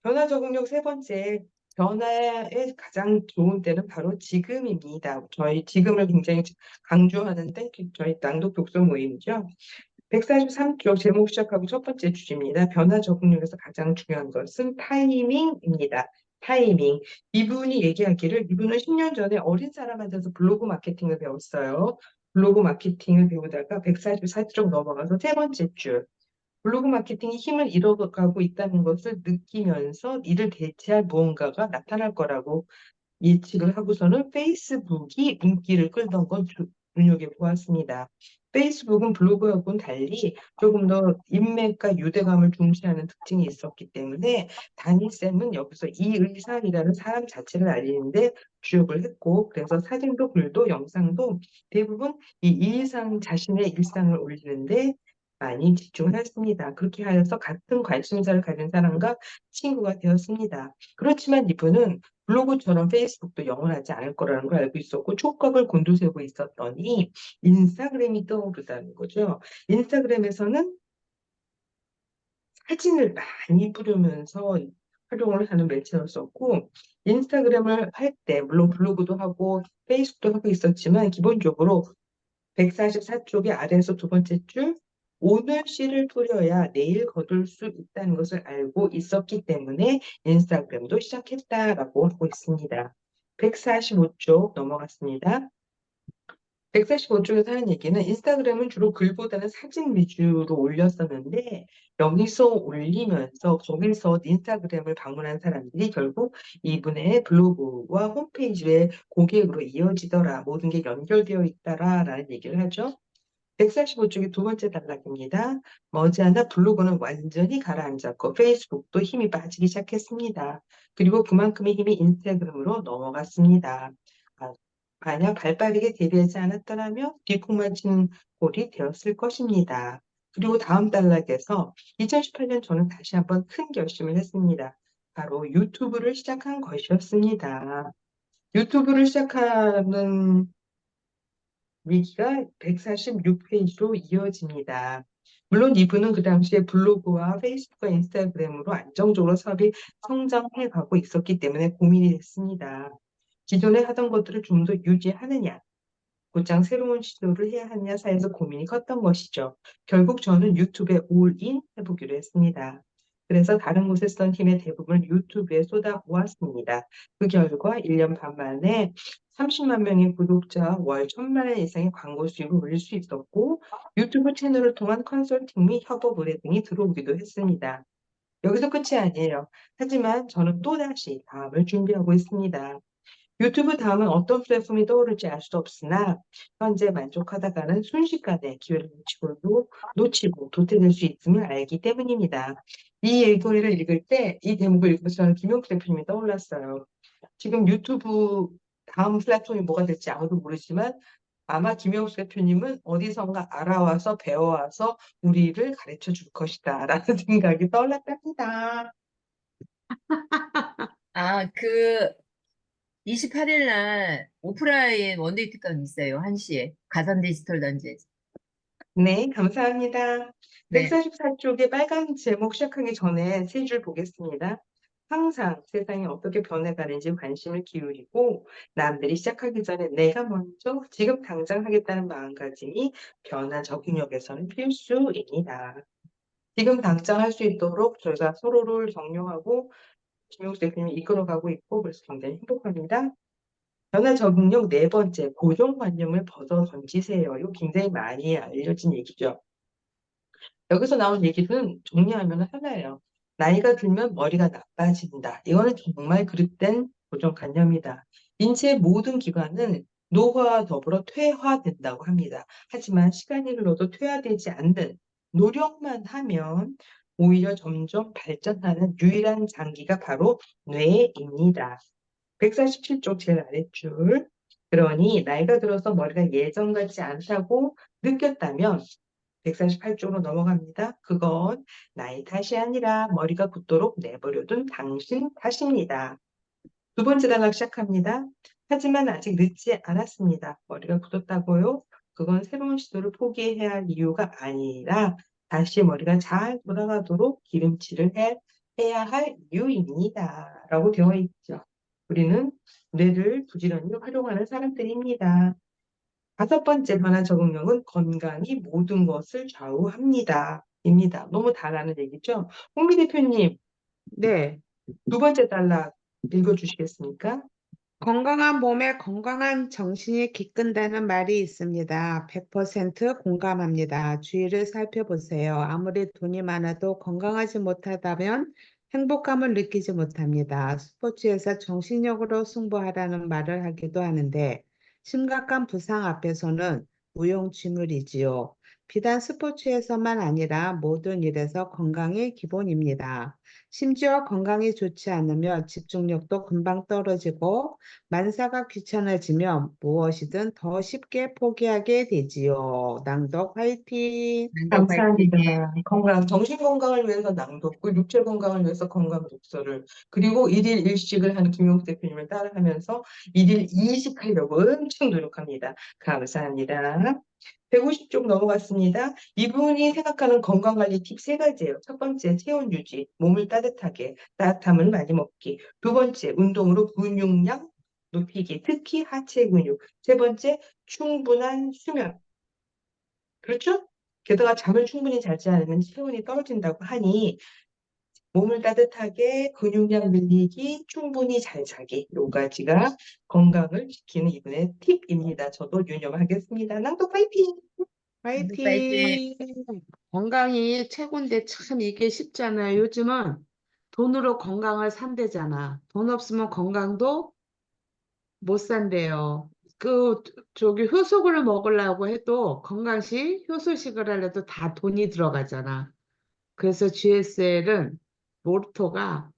변화 적응력 세 번째, 변화의 가장 좋은 때는 바로 지금입니다. 저희 지금을 굉장히 강조하는데 저희 낭독 독서 모임이죠. 143쪽 제목 시작하고 첫 번째 주제입니다. 변화 적응력에서 가장 중요한 것은 타이밍입니다. 타이밍. 이분이 얘기하기를 이분은 10년 전에 어린 사람한테서 블로그 마케팅을 배웠어요. 블로그 마케팅을 배우다가 144쪽 넘어가서 세 번째 줄. 블로그 마케팅이 힘을 잃어가고 있다는 것을 느끼면서 이를 대체할 무언가가 나타날 거라고 예측을 하고서는 페이스북이 인기를 끌던 건 눈여겨 보았습니다. 페이스북은 블로그하고는 달리 조금 더 인맥과 유대감을 중시하는 특징이 있었기 때문에 담임쌤은 여기서 이의상이라는 사람 자체를 알리는데 주력을 했고 그래서 사진도 글도 영상도 대부분 이 이의상 자신의 일상을 올리는데 많이 집중을 했습니다. 그렇게 하여서 같은 관심사를 가진 사람과 친구가 되었습니다. 그렇지만 이분은 블로그처럼 페이스북도 영원하지 않을 거라는 걸 알고 있었고 촉각을 곤두세우고 있었더니 인스타그램이 떠오르다는 거죠. 인스타그램에서는 사진을 많이 뿌리면서 활용을 하는 매체였었고 인스타그램을 할 때 물론 블로그도 하고 페이스북도 하고 있었지만 기본적으로 144쪽의 아래에서 두 번째 줄 오늘 씨를 뿌려야 내일 거둘 수 있다는 것을 알고 있었기 때문에 인스타그램도 시작했다라고 하고 있습니다. 145쪽 넘어갔습니다. 145쪽에서 하는 얘기는 인스타그램은 주로 글보다는 사진 위주로 올렸었는데 여기서 올리면서 거기서 인스타그램을 방문한 사람들이 결국 이분의 블로그와 홈페이지의 고객으로 이어지더라. 모든 게 연결되어 있다라는 얘기를 하죠. 145쪽이 두 번째 단락입니다. 머지않아 블로그는 완전히 가라앉았고 페이스북도 힘이 빠지기 시작했습니다. 그리고 그만큼의 힘이 인스타그램으로 넘어갔습니다. 아, 만약 발빠르게 대비하지 않았더라면 뒷북만 치는 꼴이 되었을 것입니다. 그리고 다음 단락에서 2018년 저는 다시 한번 큰 결심을 했습니다. 바로 유튜브를 시작한 것이었습니다. 유튜브를 시작하는 위기가 146페이지로 이어집니다. 물론 이분은 그 당시에 블로그와 페이스북과 인스타그램으로 안정적으로 사업이 성장해 가고 있었기 때문에 고민이 됐습니다. 기존에 하던 것들을 좀 더 유지하느냐, 곧장 새로운 시도를 해야 하느냐 사이에서 고민이 컸던 것이죠. 결국 저는 유튜브에 올인 해보기로 했습니다. 그래서 다른 곳에 쓰던 힘의 대부분을 유튜브에 쏟아부었습니다. 그 결과 1년 반 만에 30만 명의 구독자, 월 1,000만 원 이상의 광고 수익을 올릴 수 있었고 유튜브 채널을 통한 컨설팅 및 협업 의뢰 등이 들어오기도 했습니다. 여기서 끝이 아니에요. 하지만 저는 또다시 다음을 준비하고 있습니다. 유튜브 다음은 어떤 플랫폼이 떠오를지 알 수 없으나 현재 만족하다가는 순식간에 기회를 놓치고 도태될 수 있음을 알기 때문입니다. 이 일거리를 읽을 때 이 대목을 읽으면서 저는 김용수 대표님이 떠올랐어요. 지금 유튜브 다음 플랫폼이 뭐가 될지 아무도 모르지만 아마 김영수 대표님은 어디선가 알아와서 배워와서 우리를 가르쳐 줄 것이다 라는 생각이 떠올랐답니다. 그 28일 날 오프라인 원데이 특강 있어요. 1시에. 가산 디지털 단지에서. 네, 감사합니다. 네. 144쪽의 빨간 제목 시작하기 전에 세 줄 보겠습니다. 항상 세상이 어떻게 변해가는지 관심을 기울이고 남들이 시작하기 전에 내가 먼저 지금 당장 하겠다는 마음가짐이 변화 적응력에서는 필수입니다. 지금 당장 할 수 있도록 저희가 서로를 격려하고 김용수 대표님이 이끌어가고 있고 그래서 굉장히 행복합니다. 변화 적응력 네 번째, 고정관념을 벗어 던지세요. 이거 굉장히 많이 알려진 얘기죠. 여기서 나온 얘기는 정리하면 하나예요. 나이가 들면 머리가 나빠진다. 이거는 정말 그릇된 고정관념이다. 인체의 모든 기관은 노화와 더불어 퇴화된다고 합니다. 하지만 시간이 흘러도 퇴화되지 않는 노력만 하면 오히려 점점 발전하는 유일한 장기가 바로 뇌입니다. 147쪽 제일 아랫줄. 그러니 나이가 들어서 머리가 예전 같지 않다고 느꼈다면 148쪽으로 넘어갑니다. 그건 나의 탓이 아니라 머리가 굳도록 내버려둔 당신 탓입니다. 두 번째 단락 시작합니다. 하지만 아직 늦지 않았습니다. 머리가 굳었다고요? 그건 새로운 시도를 포기해야 할 이유가 아니라 다시 머리가 잘 돌아가도록 기름칠을 해야 할 이유입니다. 라고 되어 있죠. 우리는 뇌를 부지런히 활용하는 사람들입니다. 다섯 번째 변화 적응력은 건강이 모든 것을 좌우합니다. 입니다. 너무 다 아는 얘기죠? 홍미 대표님, 네. 두 번째 단락 읽어주시겠습니까? 건강한 몸에 건강한 정신이 깃든다는 말이 있습니다. 100% 공감합니다. 주위를 살펴보세요. 아무리 돈이 많아도 건강하지 못하다면 행복감을 느끼지 못합니다. 스포츠에서 정신력으로 승부하라는 말을 하기도 하는데 심각한 부상 앞에서는 무용지물이지요. 비단 스포츠에서만 아니라 모든 일에서 건강이 기본입니다. 심지어 건강이 좋지 않으면 집중력도 금방 떨어지고 만사가 귀찮아지면 무엇이든 더 쉽게 포기하게 되지요. 낭독 화이팅! 낭독 화이팅. 감사합니다. 정신 건강을 위해서 낭독과 육체 건강을 위해서 건강 독서를 그리고 일일 일식을 하는 김용수 대표님을 따라하면서 일일 이식하려고 엄청 노력합니다. 감사합니다. 150쪽 넘어갔습니다. 이분이 생각하는 건강관리 팁 세 가지예요. 첫 번째, 체온 유지, 몸을 따뜻하게, 따뜻함을 많이 먹기. 두 번째, 운동으로 근육량 높이기, 특히 하체 근육. 세 번째, 충분한 수면. 그렇죠? 게다가 잠을 충분히 자지 않으면 체온이 떨어진다고 하니 몸을 따뜻하게 근육량 늘리기, 충분히 잘 자기 요 가지가 건강을 지키는 이분의 팁입니다. 저도 유념하겠습니다. 낭독 파이팅! 낭독 화이팅. 화이팅! 건강이 최고인데 참 이게 쉽잖아요. 요즘은 돈으로 건강을 산대잖아. 돈 없으면 건강도 못 산대요. 그 저기 효소를 먹으려고 해도 건강식 효소식을 하려도 다 돈이 들어가잖아. 그래서 GSL은 모토가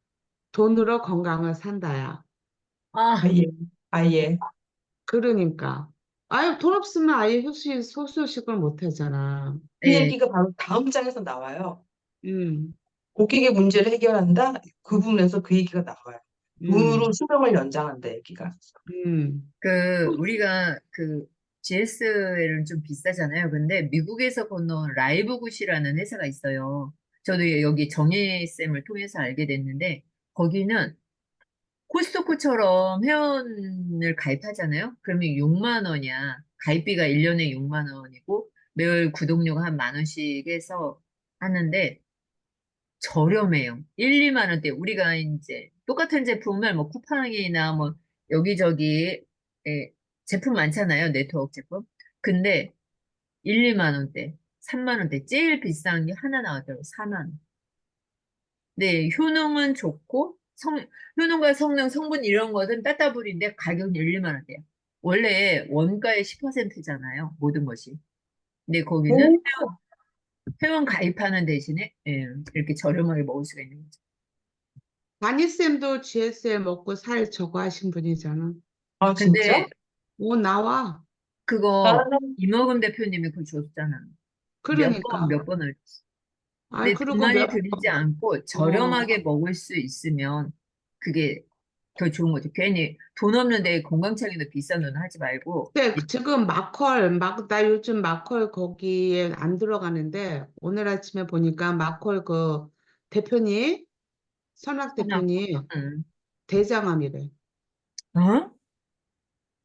돈으로 건강을 산다야. 아, 아예, 아예. 그러니까 아예 돈 없으면 아예 효소식을 못 하잖아. 그 예, 얘기가 바로 다음 장에서 나와요. 음, 고객의 문제를 해결한다. 그 부분에서 그 얘기가 나와요. 음, 돈으로 수명을 연장한다, 얘기가. 음. 우리가 GSL은 좀 비싸잖아요. 근데 미국에서 건너온 라이브굿이라는 회사가 있어요. 저도 여기 정혜쌤을 통해서 알게 됐는데, 거기는 코스트코처럼 회원을 가입하잖아요. 그러면 6만 원이야. 가입비가 1년에 6만 원이고, 매월 구독료가 한 만 원씩 해서 하는데, 저렴해요. 1, 2만 원대. 우리가 이제 똑같은 제품을 뭐 쿠팡이나 뭐 여기저기 에, 제품 많잖아요. 네트워크 제품. 근데 1, 2만 원대, 3만 원대. 제일 비싼 게 하나 나왔더라고요. 4만 원. 네, 효능은 좋고 효능과 성능, 성분 이런 것은 따따블인데 가격은 1, 2만 원대야. 원래 원가의 10%잖아요. 모든 것이. 근데 거기는 오, 회원 가입하는 대신에 이렇게 저렴하게 먹을 수가 있는 거죠. 다니쌤도 GSL 먹고 살 저거 하신 분이잖아. 아, 진짜? 근데 오, 나와. 아, 그거 이먹은 대표님이 그거 줬잖아. 그러니까. 몇 번을. 아, 근데 돈 그리고 많이 들이지 않고 어, 저렴하게 먹을 수 있으면 그게 더 좋은 거죠. 괜히 돈 없는데 건강창에도 비싼 돈 하지 말고. 근데 지금 나 요즘 마컬 거기에 안 들어가는데, 오늘 아침에 보니까 마컬 그 대표님, 선악 하나, 대표님, 응. 대장암이래. 어?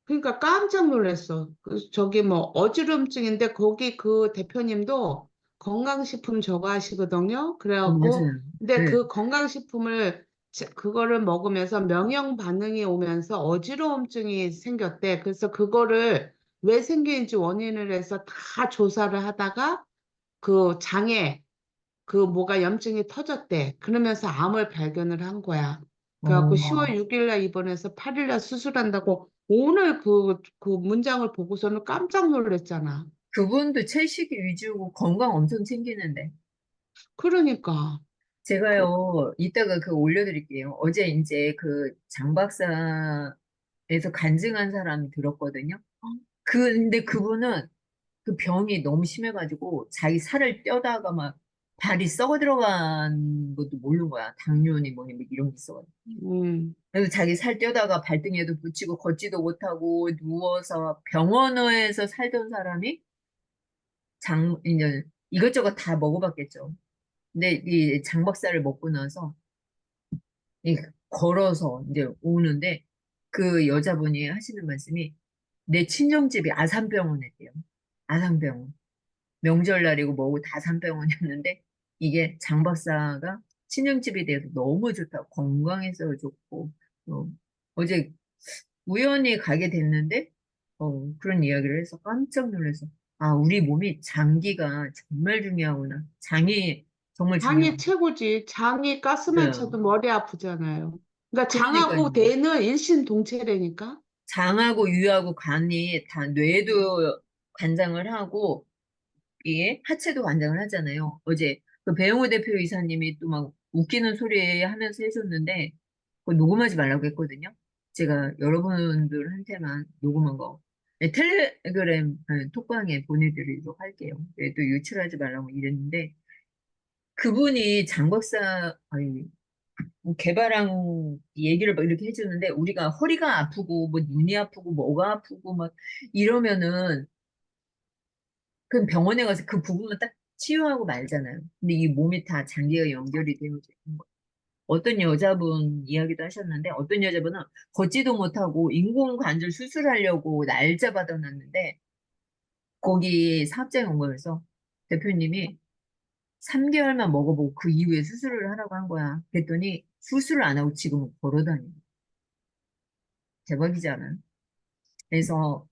그러니까 깜짝 놀랐어. 저기 뭐 어지럼증인데 거기 그 대표님도 건강식품 저거 하시거든요. 그래갖고 맞아요. 근데 네. 그 건강식품을 그거를 먹으면서 명령 반응이 오면서 어지러움증이 생겼대. 그래서 그거를 왜 생기는지 원인을 해서 다 조사를 하다가 그 장에 그 뭐가 염증이 터졌대. 그러면서 암을 발견을 한 거야. 그래갖고 어, 10월 6일 날 입원해서 8일 날 수술한다고 오늘 그 문장을 보고서는 깜짝 놀랐잖아. 그분도 채식이 위주고 건강 엄청 챙기는데. 그러니까. 그, 제가요, 이따가 그거 올려드릴게요. 어제 이제 그 장박사에서 간증한 사람이 들었거든요. 근데 그분은 그 병이 너무 심해가지고 자기 살을 떼다가 막 발이 썩어 들어간 것도 모르는 거야. 당뇨니 뭐니 뭐 이런 게 있어가지고. 음, 그래서 자기 살 떼다가 발등에도 붙이고 걷지도 못하고 누워서 병원에서 살던 사람이 이제 이것저것 다 먹어봤겠죠. 근데 이 장박사를 먹고 나서 이 걸어서 이제 오는데 그 여자분이 하시는 말씀이 내 친정집이 아산병원이래요. 아산병원. 명절날이고 뭐고 다 산병원이었는데 이게 장 박사가 친정집에 대해서 너무 좋다고 건강해서 좋고 어제 우연히 가게 됐는데 그런 이야기를 해서 깜짝 놀라서 아 우리 몸이 장기가 정말 중요하구나 장이 정말 장이 중요하구나 최고지. 장이 가스만 차도 머리 아프잖아요. 그러니까 장하고 그러니까요 뇌는 일신동체라니까. 장하고 유하고 간이 다 뇌도 관장을 하고 예, 하체도 관장을 하잖아요. 어제 그 배영호 대표 이사님이 또 막 웃기는 소리 하면서 해줬는데 그거 녹음하지 말라고 했거든요. 제가 여러분들한테만 녹음한 거 텔레그램 톡방에 보내드리도록 할게요. 예, 또 유출하지 말라고 이랬는데 그분이 장 박사 아니 뭐 개발한 얘기를 막 이렇게 해주는데 우리가 허리가 아프고 뭐 눈이 아프고 뭐가 아프고 막 이러면은 그럼 병원에 가서 그 부분만 딱 치유하고 말잖아요. 근데 이 몸이 다 장기가 연결이 되어 있는 거예요. 어떤 여자분 이야기도 하셨는데 어떤 여자분은 걷지도 못하고 인공관절 수술하려고 날짜 받아놨는데 거기 사업장에 온 거여서 대표님이 3개월만 먹어보고 그 이후에 수술을 하라고 한 거야. 그랬더니 수술을 안 하고 지금은 걸어다니는 거야. 대박이잖아. 그래서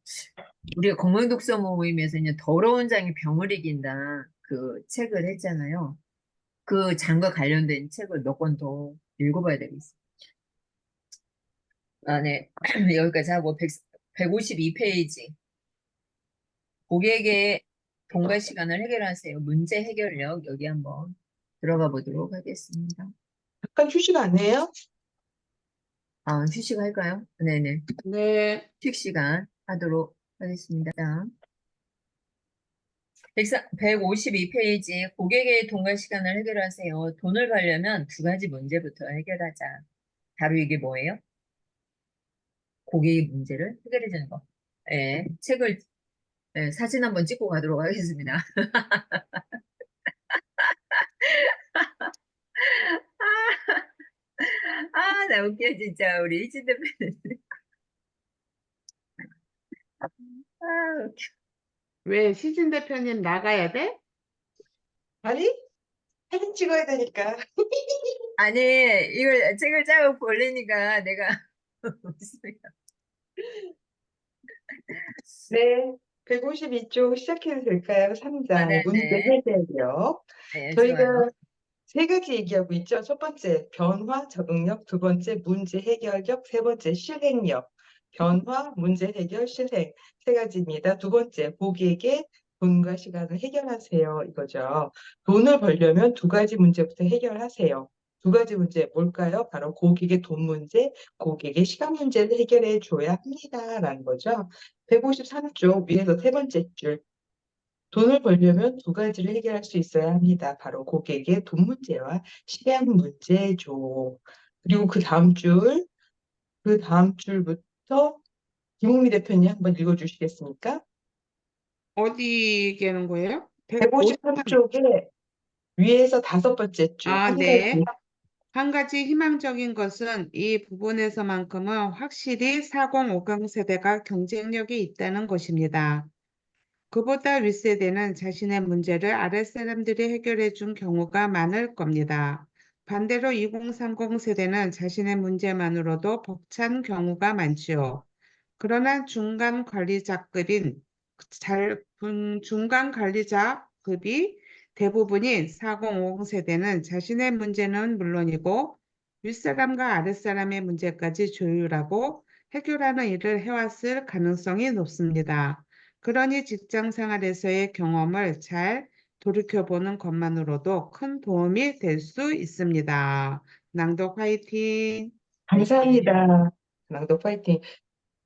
우리가 건강독서 모임에서 이제 더러운 장이 병을 이긴다 그 책을 했잖아요. 그 장과 관련된 책을 몇 권 더 읽어봐야 되겠어. 아, 네. 여기까지 하고 152페이지. 고객의 통과 시간을 해결하세요. 문제 해결력 여기 한번 들어가 보도록 하겠습니다. 잠깐 휴식 안 해요? 아, 휴식할까요? 네네. 네. 휴식 시간 하도록 하겠습니다. 152페이지 고객의 통과 시간을 해결하세요. 돈을 벌려면 두 가지 문제부터 해결하자. 바로 이게 뭐예요? 고객의 문제를 해결해 주는 거. 예, 책을 사진 한번 찍고 가도록 하겠습니다. 아, 나 웃겨 진짜 우리 이진 대표님. 아, 웃겨. 왜 시진 대표님 나가야 돼? 아니, 사진 찍어야 되니까. 아니 이걸 책을 짜고 볼래니까 내가 웃습니다. 네, 152쪽 시작해도 될까요? 아, 3장 문제 네네. 해결력. 네, 저희가 좋아요. 세 가지 얘기하고 있죠. 첫 번째, 변화, 적응력. 두 번째, 문제 해결력. 세 번째, 실행력. 변화, 문제 해결, 실행. 세 가지입니다. 두 번째, 고객의 돈과 시간을 해결하세요. 이거죠. 돈을 벌려면 두 가지 문제부터 해결하세요. 두 가지 문제 뭘까요? 바로 고객의 돈 문제, 고객의 시간 문제를 해결해 줘야 합니다라는 거죠. 153쪽 위에서 세 번째 줄. 돈을 벌려면 두 가지를 해결할 수 있어야 합니다. 바로 고객의 돈 문제와 시간 문제죠. 그리고 그 다음 줄부터 김홍미 대표님 한번 읽어주시겠습니까? 어디 얘기하는 거예요? 153. 153쪽에 위에서 다섯 번째 줄, 아, 한 네. 가지. 한 가지 희망적인 것은 이 부분에서만큼은 확실히 4050 세대가 경쟁력이 있다는 것입니다. 그보다 윗세대는 자신의 문제를 아랫사람들이 해결해 준 경우가 많을 겁니다. 반대로 2030 세대는 자신의 문제만으로도 벅찬 경우가 많지요. 그러나 중간 관리자급이 대부분인 4050 세대는 자신의 문제는 물론이고 윗사람과 아랫사람의 문제까지 조율하고 해결하는 일을 해왔을 가능성이 높습니다. 그러니 직장 생활에서의 경험을 잘 돌이켜보는 것만으로도 큰 도움이 될 수 있습니다. 낭독 화이팅! 화이팅. 감사합니다. 낭독 파이팅.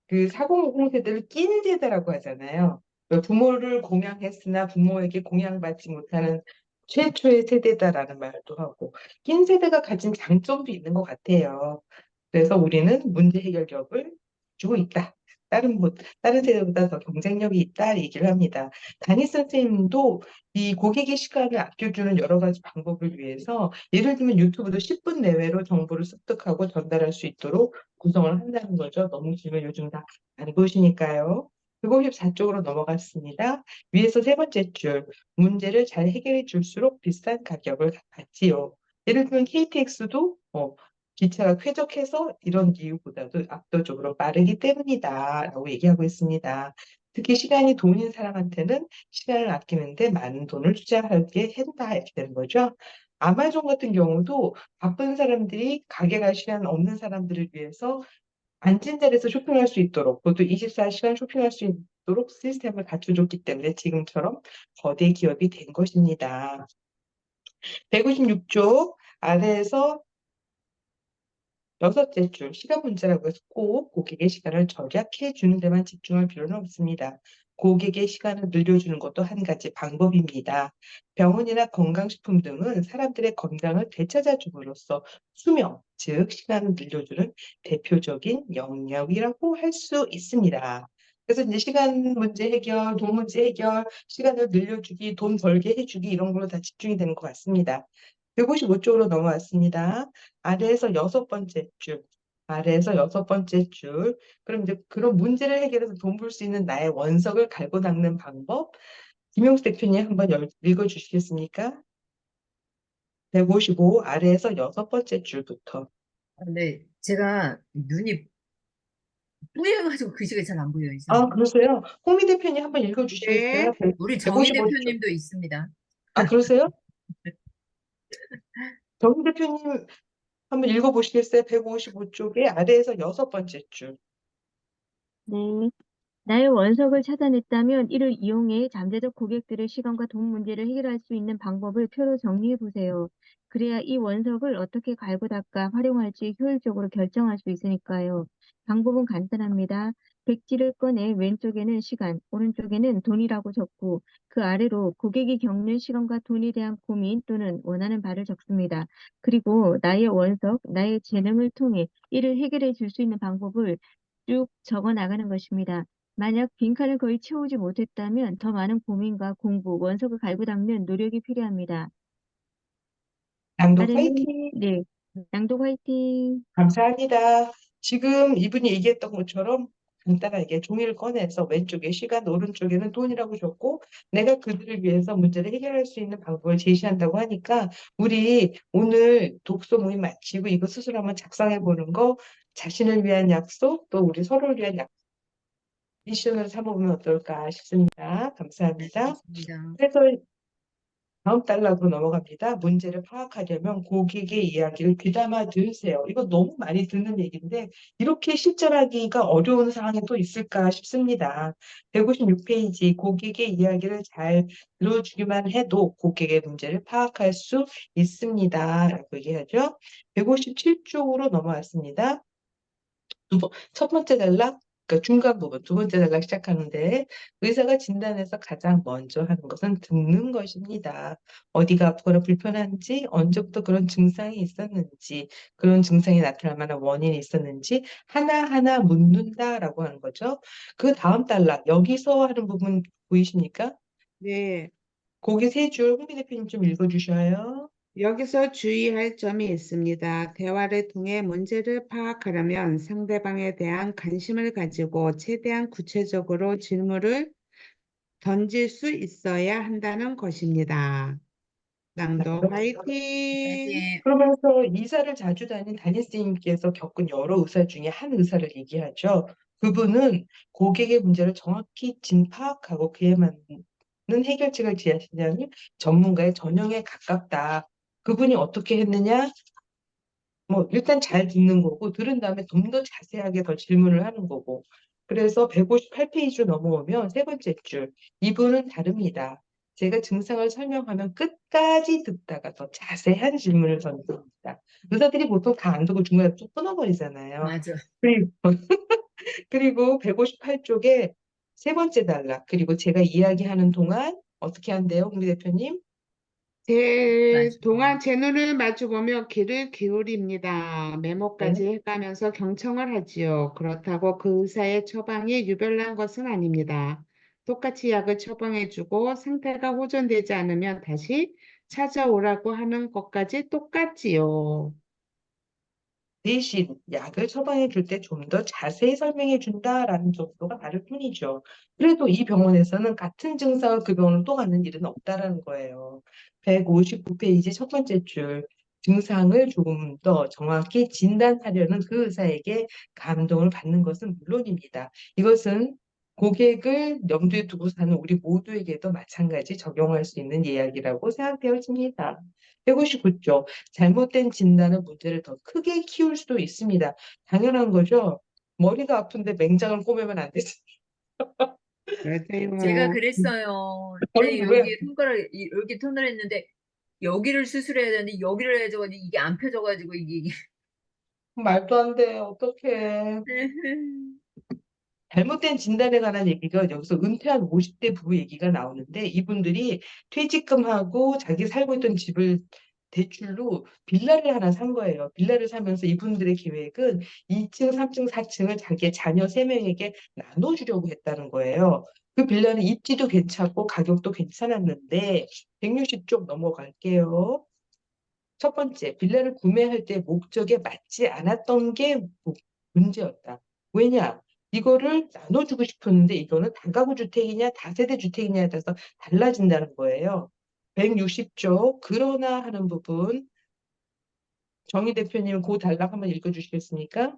그 4050 세대를 낀 세대라고 하잖아요. 그 부모를 공양했으나 부모에게 공양받지 못하는 최초의 세대다라는 말도 하고, 낀 세대가 가진 장점도 있는 것 같아요. 그래서 우리는 문제 해결력을 주고 있다. 다른 세대보다 더 경쟁력이 있다 얘기를 합니다. 담임 선생님도 이 고객의 시간을 아껴주는 여러 가지 방법을 위해서 예를 들면 유튜브도 10분 내외로 정보를 습득하고 전달할 수 있도록 구성을 한다는 거죠. 너무 지금 요즘 다 안 보시니까요. 154쪽으로 넘어갔습니다. 위에서 세 번째 줄, 문제를 잘 해결해 줄수록 비싼 가격을 받지요. 예를 들면 KTX도 기차가 쾌적해서 이런 이유보다도 압도적으로 빠르기 때문이다라고 얘기하고 있습니다. 특히 시간이 돈인 사람한테는 시간을 아끼는데 많은 돈을 투자하게 한다 이렇게 되는 거죠. 아마존 같은 경우도 바쁜 사람들이 가게 갈 시간 없는 사람들을 위해서 앉은 자리에서 쇼핑할 수 있도록 그것도 24시간 쇼핑할 수 있도록 시스템을 갖춰줬기 때문에 지금처럼 거대 기업이 된 것입니다. 156쪽 아래에서 여섯째 줄, 시간 문제라고 해서 꼭 고객의 시간을 절약해 주는 데만 집중할 필요는 없습니다. 고객의 시간을 늘려주는 것도 한 가지 방법입니다. 병원이나 건강식품 등은 사람들의 건강을 되찾아줌으로써 수명, 즉 시간을 늘려주는 대표적인 영역이라고 할 수 있습니다. 그래서 이제 시간 문제 해결, 돈 문제 해결, 시간을 늘려주기, 돈 벌게 해주기 이런 걸로 다 집중이 되는 것 같습니다. 155쪽으로 넘어왔습니다. 아래에서 여섯 번째 줄, 아래에서 여섯 번째 줄. 그럼 이제 그런 문제를 해결해서 돈 벌 수 있는 나의 원석을 갈고 닦는 방법. 김용수 대표님 한번 읽어주시겠습니까? 155 아래에서 여섯 번째 줄부터. 근데 제가 눈이 뿌여가지고 글씨가 잘 안 보여요, 아, 이상하게. 그러세요? 홍미 대표님 한번 읽어주시겠어요? 네. 우리 정희 155쪽. 대표님도 있습니다. 아, 그러세요? 정희 대표님 한번 읽어보시겠어요? 155쪽에 아래에서 여섯 번째 줄. 네. 나의 원석을 찾아냈다면 이를 이용해 잠재적 고객들의 시간과 돈 문제를 해결할 수 있는 방법을 표로 정리해 보세요. 그래야 이 원석을 어떻게 갈고 닦아 활용할지 효율적으로 결정할 수 있으니까요. 방법은 간단합니다. 백지를 꺼내 왼쪽에는 시간, 오른쪽에는 돈이라고 적고 그 아래로 고객이 겪는 시간과 돈에 대한 고민 또는 원하는 바를 적습니다. 그리고 나의 원석, 나의 재능을 통해 이를 해결해 줄 수 있는 방법을 쭉 적어 나가는 것입니다. 만약 빈칸을 거의 채우지 못했다면 더 많은 고민과 공부, 원석을 갈고 닦는 노력이 필요합니다. 낭독 아래는 화이팅! 네, 낭독 화이팅! 감사합니다. 지금 이분이 얘기했던 것처럼 간단하게 종이를 꺼내서 왼쪽에 시간, 오른쪽에는 돈이라고 적고 내가 그들을 위해서 문제를 해결할 수 있는 방법을 제시한다고 하니까 우리 오늘 독서 모임 마치고 이거 스스로 한번 작성해 보는 거 자신을 위한 약속 또 우리 서로를 위한 약속 미션으로 삼아보면 어떨까 싶습니다. 네, 감사합니다. 좋습니다. 그래서 다음 단락으로 넘어갑니다. 문제를 파악하려면 고객의 이야기를 귀담아 들으세요. 이거 너무 많이 듣는 얘기인데 이렇게 실천하기가 어려운 상황이 또 있을까 싶습니다. 156페이지 고객의 이야기를 잘 들어주기만 해도 고객의 문제를 파악할 수 있습니다. 라고 얘기하죠. 157쪽으로 넘어왔습니다. 첫 번째 단락, 그러니까 중간 부분, 두 번째 단락 시작하는데 의사가 진단에서 가장 먼저 하는 것은 듣는 것입니다. 어디가 아프거나 불편한지, 언제부터 그런 증상이 있었는지, 그런 증상이 나타날 만한 원인이 있었는지 하나하나 묻는다라고 하는 거죠. 그 다음 단락, 여기서 하는 부분 보이십니까? 네. 거기 세 줄 홍비 대표님 좀 읽어주셔요. 여기서 주의할 점이 있습니다. 대화를 통해 문제를 파악하려면 상대방에 대한 관심을 가지고 최대한 구체적으로 질문을 던질 수 있어야 한다는 것입니다. 낭독 화이팅! 화이팅! 그러면서 이사를 자주 다닌 담임선생님께서 겪은 여러 의사 중에 한 의사를 얘기하죠. 그분은 고객의 문제를 정확히 파악하고 그에 맞는 해결책을 제시하는 전문가의 전형에 가깝다. 그분이 어떻게 했느냐? 뭐 일단 잘 듣는 거고 들은 다음에 좀 더 자세하게 더 질문을 하는 거고. 그래서 158페이지로 넘어오면 세 번째 줄. 이분은 다릅니다. 제가 증상을 설명하면 끝까지 듣다가 더 자세한 질문을 던집니다. 의사들이 보통 다 안 듣고 중간에 또 끊어버리잖아요. 맞아. 그리고, 그리고 158쪽에 세 번째 단락. 그리고 제가 이야기하는 동안 어떻게 한대요, 홍비 대표님? 제 맞아. 동안 제 눈을 마주보며 귀를 기울입니다. 네. 메모까지 해가면서 경청을 하지요. 그렇다고 그 의사의 처방이 유별난 것은 아닙니다. 똑같이 약을 처방해주고 상태가 호전되지 않으면 다시 찾아오라고 하는 것까지 똑같지요. 대신 약을 처방해 줄 때 좀 더 자세히 설명해 준다라는 정도가 다를 뿐이죠. 그래도 이 병원에서는 같은 증상을 그 병원은 또 갖는 일은 없다라는 거예요. 159페이지 첫 번째 줄. 증상을 조금 더 정확히 진단하려는 그 의사에게 감동을 받는 것은 물론입니다. 이것은 고객을 염두에 두고 사는 우리 모두에게도 마찬가지 적용할 수 있는 이야기라고 생각되어집니다. 159쪽. 잘못된 진단은 문제를 더 크게 키울 수도 있습니다. 당연한 거죠. 머리가 아픈데 맹장을 꼬매면 안 되지. 제가 맞아요. 그랬어요. 머리 내 누구야? 여기에 손가락, 여기 턴을 했는데, 여기를 수술해야 되는데, 여기를 해줘가지고, 이게 안 펴져가지고, 이게. 말도 안 돼. 어떡해. 잘못된 진단에 관한 얘기가 여기서 은퇴한 50대 부부 얘기가 나오는데 이분들이 퇴직금하고 자기 살고 있던 집을 대출로 빌라를 하나 산 거예요. 빌라를 사면서 이분들의 계획은 2층, 3층, 4층을 자기의 자녀 3명에게 나눠주려고 했다는 거예요. 그 빌라는 입지도 괜찮고 가격도 괜찮았는데 160쪽 넘어갈게요. 첫 번째, 빌라를 구매할 때 목적에 맞지 않았던 게 문제였다. 왜냐? 이거를 나눠주고 싶었는데 이거는 다가구 주택이냐 다세대 주택이냐에 따라서 달라진다는 거예요. 160조 그러나 하는 부분 정희 대표님 그 단락 한번 읽어주시겠습니까?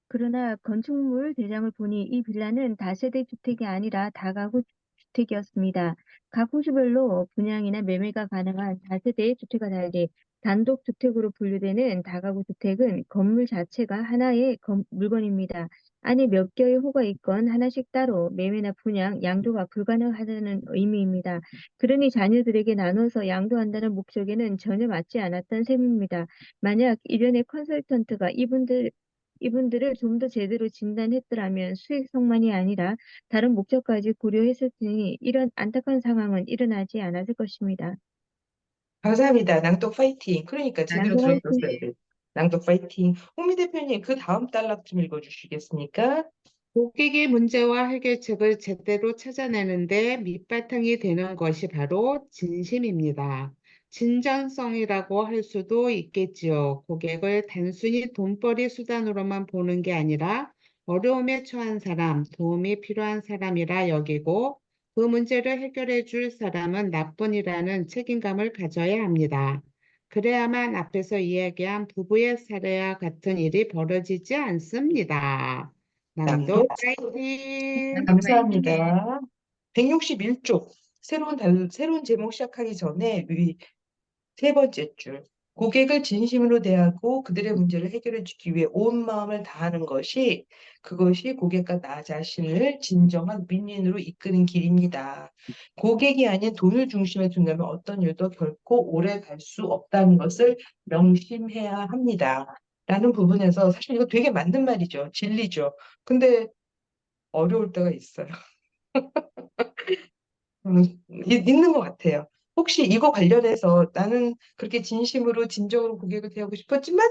그러나 건축물 대장을 보니 이 빌라는 다세대 주택이 아니라 다가구 주택이었습니다. 각 호수별로 분양이나 매매가 가능한 다세대 주택과 달리 단독 주택으로 분류되는 다가구 주택은 건물 자체가 하나의 물건입니다. 안에 몇 개의 호가 있건 하나씩 따로 매매나 분양, 양도가 불가능하다는 의미입니다. 그러니 자녀들에게 나눠서 양도한다는 목적에는 전혀 맞지 않았던 셈입니다. 만약 일련의 컨설턴트가 이분들을 좀 더 제대로 진단했더라면 수익성만이 아니라 다른 목적까지 고려했을 테니 이런 안타까운 상황은 일어나지 않았을 것입니다. 감사합니다. 낭독 파이팅. 그러니까 제대로 낭독 화이팅. 들었었어야 돼. 낭독 파이팅. 홍미 대표님, 그 다음 단락 좀 읽어주시겠습니까? 고객의 문제와 해결책을 제대로 찾아내는데 밑바탕이 되는 것이 바로 진심입니다. 진정성이라고 할 수도 있겠지요. 고객을 단순히 돈벌이 수단으로만 보는 게 아니라 어려움에 처한 사람, 도움이 필요한 사람이라 여기고 그 문제를 해결해 줄 사람은 나뿐이라는 책임감을 가져야 합니다. 그래야만 앞에서 이야기한 부부의 사례와 같은 일이 벌어지지 않습니다. 낭독 낭독. 파이팅! 감사합니다. 161쪽. 새로운 제목 시작하기 전에 세 번째 줄. 고객을 진심으로 대하고 그들의 문제를 해결해 주기 위해 온 마음을 다하는 그것이 고객과 나 자신을 진정한 윈윈으로 이끄는 길입니다. 고객이 아닌 돈을 중심에 둔다면 어떤 일도 결코 오래 갈 수 없다는 것을 명심해야 합니다. 라는 부분에서 사실 이거 되게 맞는 말이죠. 진리죠. 근데 어려울 때가 있어요. 음, 있는 것 같아요. 혹시 이거 관련해서 나는 그렇게 진심으로 진정으로 고객을 대하고 싶었지만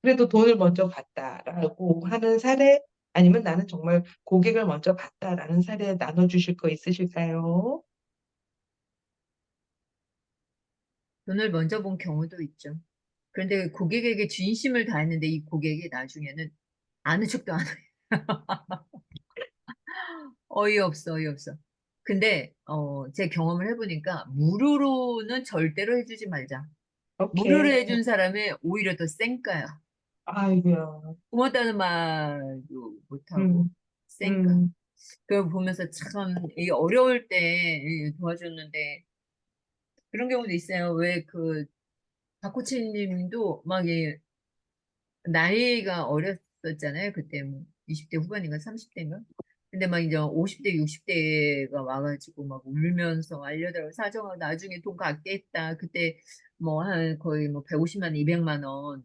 그래도 돈을 먼저 받다라고 하는 사례 아니면 나는 정말 고객을 먼저 받다라는 사례 나눠주실 거 있으실까요? 돈을 먼저 본 경우도 있죠. 그런데 고객에게 진심을 다했는데 이 고객이 나중에는 아는 척도 안 해. 어이없어, 어이없어. 근데 제 경험을 해보니까 무료로는 절대로 해주지 말자. 무료로 오케이. 해준 사람이 오히려 더 쌩까야. 아이고야. 고맙다는 말도 못하고 음, 쌩까. 음, 그걸 보면서 참 이 어려울 때 도와줬는데 그런 경우도 있어요. 왜 그 박코치님도 막 나이가 어렸었잖아요. 그때 뭐 20대 후반인가 30대인가? 근데 막 이제 50대, 60대가 와가지고 막 울면서 알려달라고 사정하고 나중에 돈 갚겠다. 그때 뭐 한 거의 뭐 150만, 200만 원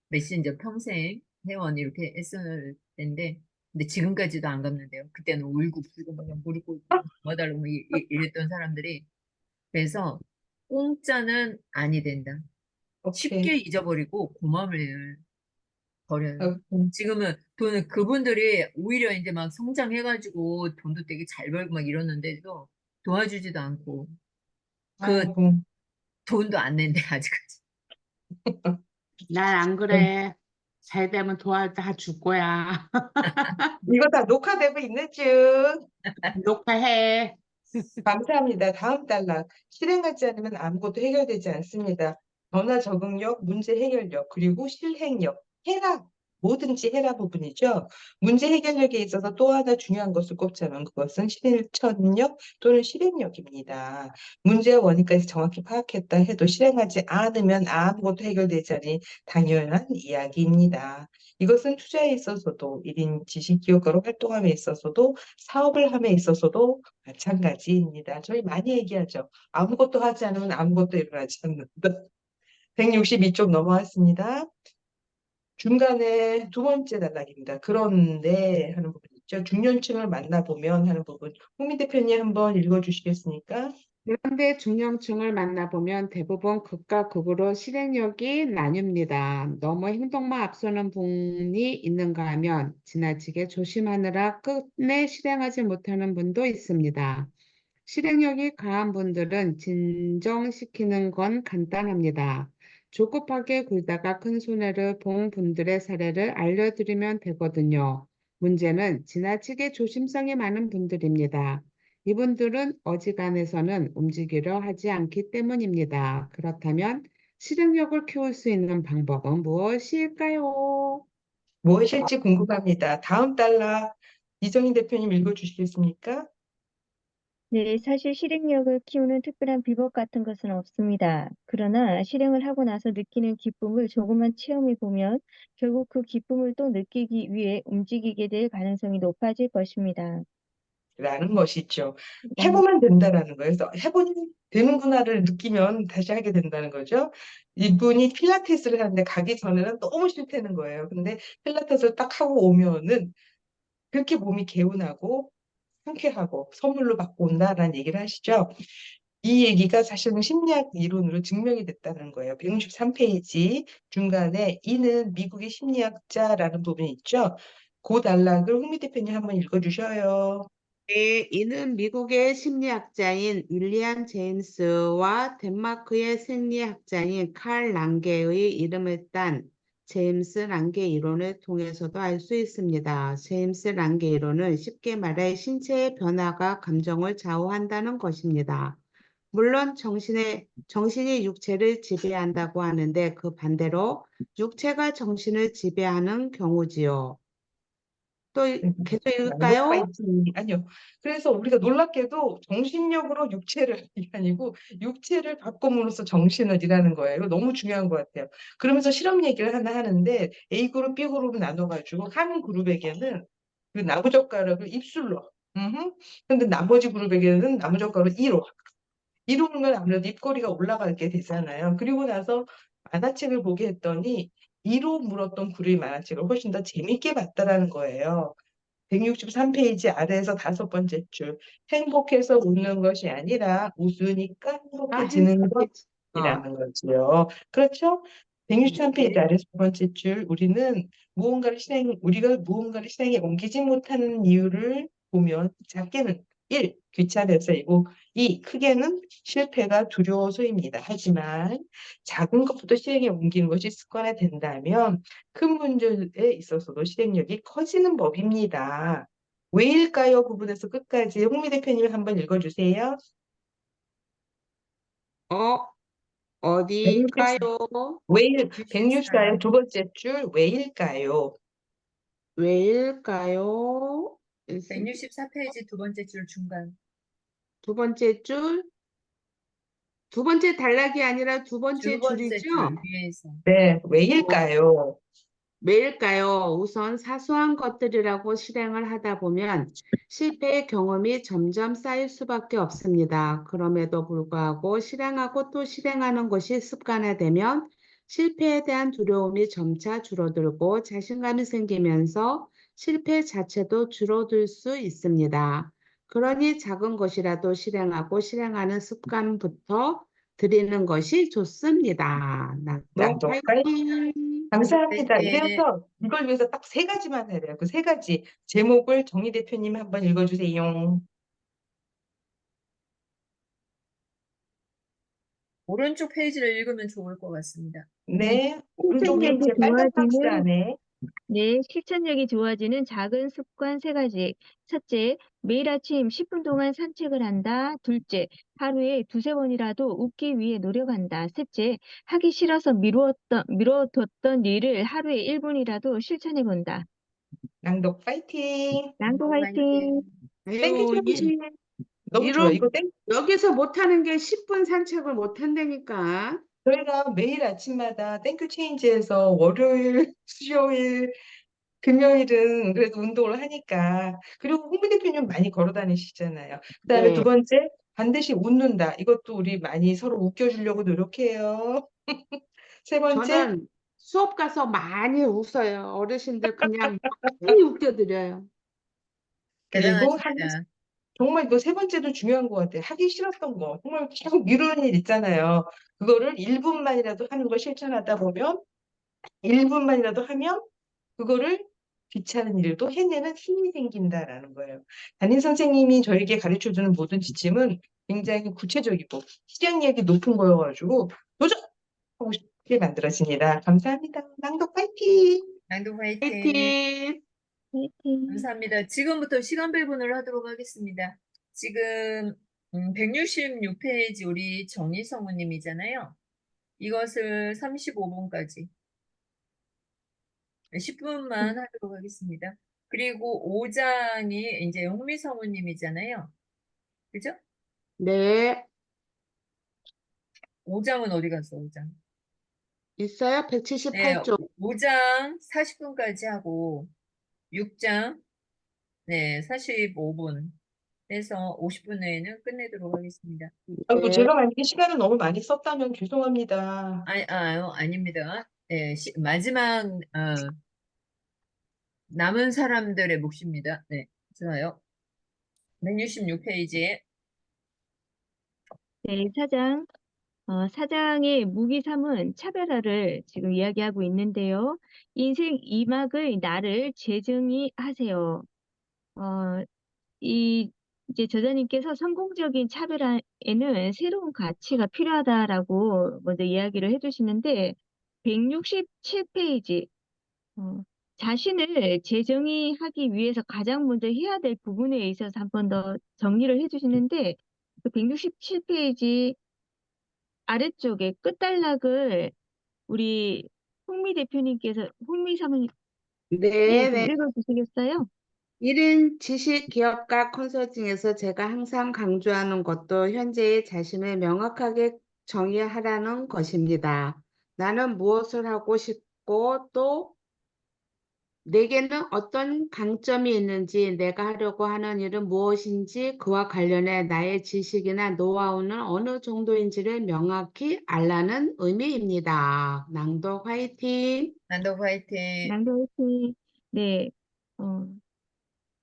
메신저 평생 회원 이렇게 했을 텐데 근데 지금까지도 안 갚는데요. 그때는 울고 불고 막 무릎 꿇고 도와달라고 막 이랬던 사람들이 그래서 공짜는 아니 된다. 오케이. 쉽게 잊어버리고 고마움을 버려요. 오케이. 지금은 돈을 그분들이 오히려 이제 막 성장해가지고 돈도 되게 잘 벌고 막 이러는데도 도와주지도 않고 그 아이고. 돈도 안 낸대 아직까지. 난 안 네. 그래. 잘 되면 다 줄 거야. 이거 다 녹화되고 있는 중. 녹화해. 감사합니다. 다음 단락. 실행하지 않으면 아무것도 해결되지 않습니다. 변화 적응력, 문제 해결력, 그리고 실행력, 해라. 뭐든지 해라 부분이죠. 문제 해결력에 있어서 또 하나 중요한 것을 꼽자면 그것은 실천력 또는 실행력입니다. 문제의 원인까지 정확히 파악했다 해도 실행하지 않으면 아무것도 해결되지 않으니 당연한 이야기입니다. 이것은 투자에 있어서도 1인 지식기업가로 활동함에 있어서도 사업을 함에 있어서도 마찬가지입니다. 저희 많이 얘기하죠. 아무것도 하지 않으면 아무것도 일어나지 않는다. 162쪽 넘어왔습니다. 중간에 두 번째 단락입니다. 그런데 하는 부분 있죠. 중년층을 만나보면 하는 부분. 홍미 대표님 한번 읽어주시겠습니까? 그런데 중년층을 만나보면 대부분 극과 극으로 실행력이 나뉩니다. 너무 행동만 앞서는 분이 있는가 하면 지나치게 조심하느라 끝내 실행하지 못하는 분도 있습니다. 실행력이 강한 분들은 진정시키는 건 간단합니다. 조급하게 굴다가 큰 손해를 본 분들의 사례를 알려드리면 되거든요. 문제는 지나치게 조심성이 많은 분들입니다. 이분들은 어지간해서는 움직이려 하지 않기 때문입니다. 그렇다면 실행력을 키울 수 있는 방법은 무엇일까요? 네, 사실 실행력을 키우는 특별한 비법 같은 것은 없습니다. 그러나 실행을 하고 나서 느끼는 기쁨을 조금만 체험해 보면 결국 그 기쁨을 또 느끼기 위해 움직이게 될 가능성이 높아질 것입니다. 라는 것이죠. 네. 해보면 된다라는 거예요. 그래서 해보니 되는구나를 느끼면 다시 하게 된다는 거죠. 이분이 필라테스를 하는데 가기 전에는 너무 싫다는 거예요. 근데 필라테스를 딱 하고 오면은 그렇게 몸이 개운하고 상쾌하고 선물로 받고 온다라는 얘기를 하시죠. 이 얘기가 사실은 심리학 이론으로 증명이 됐다는 거예요. 163페이지 중간에 이는 미국의 심리학자라는 부분이 있죠. 그 단락을 홍미 대표님 한번 읽어주셔요. 네, 이는 미국의 심리학자인 윌리엄 제임스와 덴마크의 생리학자인 칼 랑게의 이름을 딴 제임스 랑게 이론을 통해서도 알 수 있습니다. 제임스 랑게 이론은 쉽게 말해 신체의 변화가 감정을 좌우한다는 것입니다. 물론 정신이 육체를 지배한다고 하는데 그 반대로 육체가 정신을 지배하는 경우지요. 또 계속 읽을까요? 파이팅. 아니요. 그래서 우리가 놀랍게도 정신력으로 육체를 이게 아니고 육체를 바꿈으로써 정신을 일하는 거예요. 이거 너무 중요한 것 같아요. 그러면서 실험 얘기를 하나 하는데 A 그룹, B 그룹을 나눠가지고 한 그룹에게는 그 나무젓가락을 입술로, 근데 나머지 그룹에게는 나무젓가락을 이로 물면 아무래도 입꼬리가 올라가게 되잖아요. 그리고 나서 만화책을 보게 했더니 이로 물었던 그룹의 만화책을 훨씬 더 재밌게 봤다라는 거예요. 163페이지 아래에서 다섯 번째 줄. 행복해서 웃는 것이 아니라 웃으니까 행복해지는 행복해지. 것이라는 거지요. 그렇죠? 163페이지 아래에서 두 번째 줄. 우리가 무언가를 실행에 옮기지 못하는 이유를 보면 작게는 1. 귀찮아서이고 2. 크게는 실패가 두려워서입니다. 하지만 작은 것부터 실행에 옮기는 것이 습관화 된다면 큰 문제에 있어서도 실행력이 커지는 법입니다. 왜일까요? 부분에서 끝까지 홍미 대표님 한번 읽어주세요. 어, 어디일까요? 164의 두 번째 줄, 왜일까요? 왜일까요? 164페이지 두 번째 줄 중간. 두 번째 줄, 두 번째 단락이 아니라 두 번째 두 번째 줄이죠? 줄 위에서. 네, 어, 왜일까요? 왜일까요? 우선 사소한 것들이라고 실행을 하다 보면 실패의 경험이 점점 쌓일 수밖에 없습니다. 그럼에도 불구하고 실행하고 또 실행하는 것이 습관화되면 실패에 대한 두려움이 점차 줄어들고 자신감이 생기면서 실패 자체도 줄어들 수 있습니다. 그러니 작은 것이라도 실행하고 실행하는 습관부터 들이는 것이 좋습니다. 낙동 낭독 파이팅! 파이팅! 감사합니다. 파이팅. 이래서 이걸 위해서 딱 세 가지만 해야 돼요. 그 세 가지 제목을 정리 대표님 한번 읽어주세요. 오른쪽 페이지를 읽으면 좋을 것 같습니다. 네, 오른쪽 실천력이 페이지에 빨간 박스 좋아지는 안에 네, 실천력이 좋아지는 작은 습관 세 가지. 첫째, 매일 아침 10분 동안 산책을 한다. 둘째, 하루에 두세 번이라도 웃기 위해 노력한다. 셋째, 하기 싫어서 미뤄뒀던 일을 하루에 1분이라도 실천해 본다. 낭독 파이팅! 랑도 낭독 화이팅! 파이팅. 아유, 땡큐. 너무 좋아요. 이런, 이거 여기서 못하는 게 10분 산책을 못한다니까. 저희가 매일 아침마다 땡큐 체인지에서 월요일, 수요일, 금요일은 그래도 운동을 하니까. 그리고 홍미 대표님 많이 걸어 다니시잖아요. 그다음에 두 네, 번째, 반드시 웃는다. 이것도 우리 많이 서로 웃겨주려고 노력해요. 세 번째, 저는 수업 가서 많이 웃어요. 어르신들 그냥 많이 웃겨드려요. 그리고 대단하십니다. 정말 이거 세 번째도 중요한 것 같아요. 하기 싫었던 거, 정말 계속 미루는 일 있잖아요. 그거를 1분만이라도 하는 걸 실천하다 보면 1분만이라도 하면 그거를 귀찮은 일도 해내는 힘이 생긴다라는 거예요. 담임 선생님이 저에게 가르쳐주는 모든 지침은 굉장히 구체적이고 실행력이 높은 거여가지고 도전하고 싶게 만들어집니다. 감사합니다. 낭독 파이팅! 낭독 파이팅. 화이팅! 화이팅! 감사합니다. 지금부터 시간 배분을 하도록 하겠습니다. 지금 166페이지 우리 정희성우님이잖아요. 이것을 35분까지 10분만 하도록 하겠습니다. 그리고 5장이 이제 홍미성우님이잖아요. 그죠? 네, 5장은 어디 갔어, 5장? 있어요? 네, 178쪽. 5장 40분까지 하고, 6장, 네, 45분 해서 50분 내에는 끝내도록 하겠습니다. 아이고, 네, 제가 만약에 시간을 너무 많이 썼다면 죄송합니다. 아닙니다. 네, 마지막, 남은 사람들의 몫입니다. 네, 좋아요. 166페이지에, 네, 사장. 사장의 무기삼은 차별화를 지금 이야기하고 있는데요. 인생 2막의 나를 재정의하세요. 어, 이제 저자님께서 성공적인 차별화에는 새로운 가치가 필요하다라고 먼저 이야기를 해주시는데, 167페이지, 자신을 재정의하기 위해서 가장 먼저 해야 될 부분에 있어서 한 번 더 정리를 해주시는데, 그 167페이지 아래쪽에 끝단락을 우리 홍미 사모님, 예, 네, 좀 네. 읽어주시겠어요? 1인 지식 기업가 컨설팅에서 제가 항상 강조하는 것도 현재의 자신을 명확하게 정의하라는 것입니다. 나는 무엇을 하고 싶고 또 내게는 어떤 강점이 있는지, 내가 하려고 하는 일은 무엇인지, 그와 관련해 나의 지식이나 노하우는 어느 정도인지를 명확히 알라는 의미입니다. 낭독 화이팅! 난더 화이팅. 낭독이, 네, 어,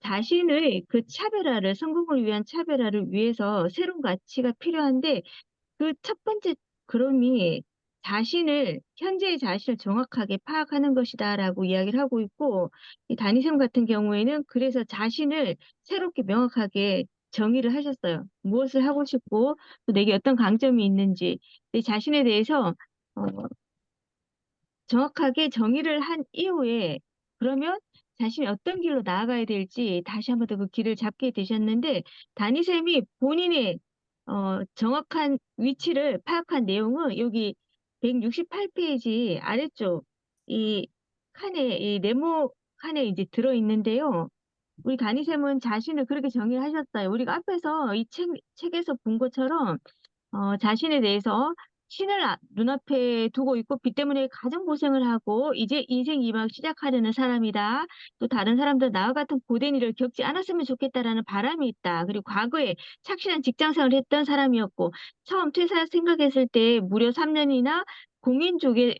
자신의 그 차별화를, 성공을 위한 차별화를 위해서 새로운 가치가 필요한데, 그 첫 번째 그럼이 현재의 자신을 정확하게 파악하는 것이다라고 이야기를 하고 있고, 이 다니셈 같은 경우에는 그래서 자신을 새롭게 명확하게 정의를 하셨어요. 무엇을 하고 싶고, 또 내게 어떤 강점이 있는지, 내 자신에 대해서, 어, 정확하게 정의를 한 이후에 그러면 자신이 어떤 길로 나아가야 될지 다시 한번 더 그 길을 잡게 되셨는데 다니셈이 본인의 정확한 위치를 파악한 내용은 여기 168페이지 아래쪽 이 칸에 이 네모 칸에 이제 들어 있는데요. 우리 다니셈은 자신을 그렇게 정의하셨어요. 우리가 앞에서 이 책에서 본 것처럼 자신에 대해서 신을 눈앞에 두고 있고 빚 때문에 가정 고생을 하고 이제 인생 이막 시작하려는 사람이다. 또 다른 사람들 나와 같은 고된 일을 겪지 않았으면 좋겠다라는 바람이 있다. 그리고 과거에 착실한 직장생활을 했던 사람이었고 처음 퇴사 생각했을 때 무려 3년이나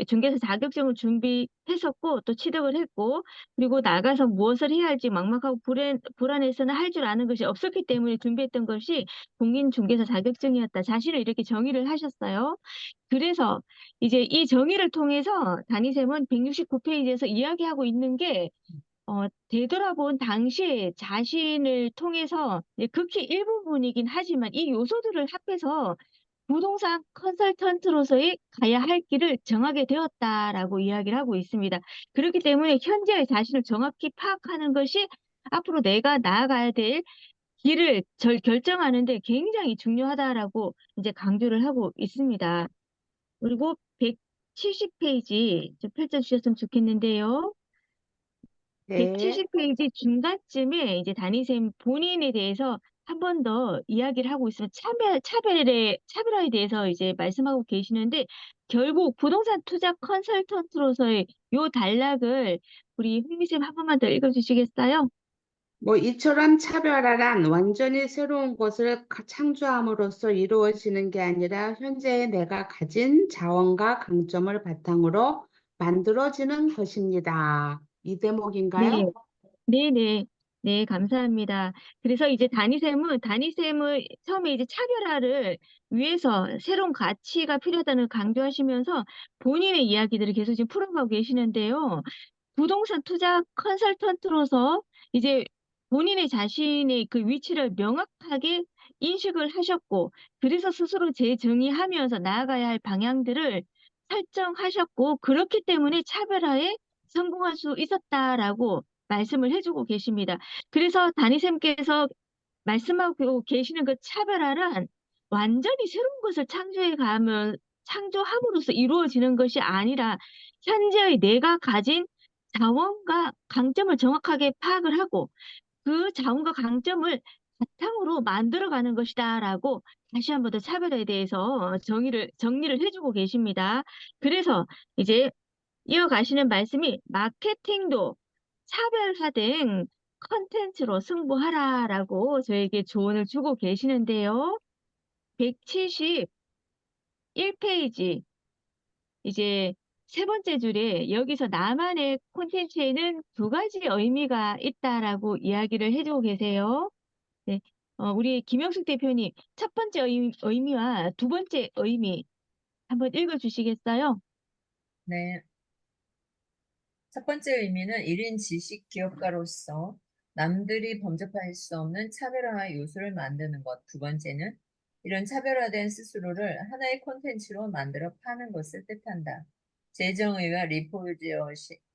중개사 자격증을 준비했었고 또 취득을 했고 그리고 나가서 무엇을 해야 할지 막막하고 불안해서는 할 줄 아는 것이 없었기 때문에 준비했던 것이 공인중개사 자격증이었다. 자신을 이렇게 정의를 하셨어요. 그래서 이제 이 정의를 통해서 다니셈은 169페이지에서 이야기하고 있는 게 되돌아본 당시에 자신을 통해서 이제 극히 일부분이긴 하지만 이 요소들을 합해서 부동산 컨설턴트로서의 가야 할 길을 정하게 되었다라고 이야기를 하고 있습니다. 그렇기 때문에 현재의 자신을 정확히 파악하는 것이 앞으로 내가 나아가야 될 길을 결정하는데 굉장히 중요하다라고 이제 강조를 하고 있습니다. 그리고 170페이지 좀 펼쳐주셨으면 좋겠는데요. 네. 170페이지 중간쯤에 이제 다니셈 본인에 대해서 한 번 더 이야기를 하고 있으면 차별화에 대해서 이제 말씀하고 계시는데 결국 부동산 투자 컨설턴트로서의 요 단락을 우리 흥미쌤 한 번만 더 읽어주시겠어요? 뭐 이처럼 차별화란 완전히 새로운 것을 창조함으로써 이루어지는 게 아니라 현재의 내가 가진 자원과 강점을 바탕으로 만들어지는 것입니다. 이 네. 대목인가요? 네네. 네, 감사합니다. 그래서 이제 다니셈을 처음에 이제 차별화를 위해서 새로운 가치가 필요하다는 걸 강조하시면서 본인의 이야기들을 계속 지금 풀어가고 계시는데요. 부동산 투자 컨설턴트로서 이제 본인의 자신의 그 위치를 명확하게 인식을 하셨고, 그래서 스스로 재정의하면서 나아가야 할 방향들을 설정하셨고, 그렇기 때문에 차별화에 성공할 수 있었다라고 말씀을 해주고 계십니다. 그래서 다니쌤께서 말씀하고 계시는 그 차별화란 완전히 새로운 것을 창조함으로써 이루어지는 것이 아니라 현재의 내가 가진 자원과 강점을 정확하게 파악을 하고 그 자원과 강점을 바탕으로 만들어가는 것이다라고 다시 한 번 더 차별화에 대해서 정리를 해주고 계십니다. 그래서 이제 이어가시는 말씀이 마케팅도 차별화된 컨텐츠로 승부하라라고 저에게 조언을 주고 계시는데요. 171페이지 이제 세 번째 줄에 여기서 나만의 콘텐츠에는 두 가지 의미가 있다라고 이야기를 해주고 계세요. 네. 우리 김영숙 대표님, 첫 번째 의미와 두 번째 의미 한번 읽어주시겠어요? 네. 첫 번째 의미는 1인 지식 기업가로서 남들이 범접할 수 없는 차별화 요소를 만드는 것. 두 번째는 이런 차별화된 스스로를 하나의 콘텐츠로 만들어 파는 것을 뜻한다. 재정의와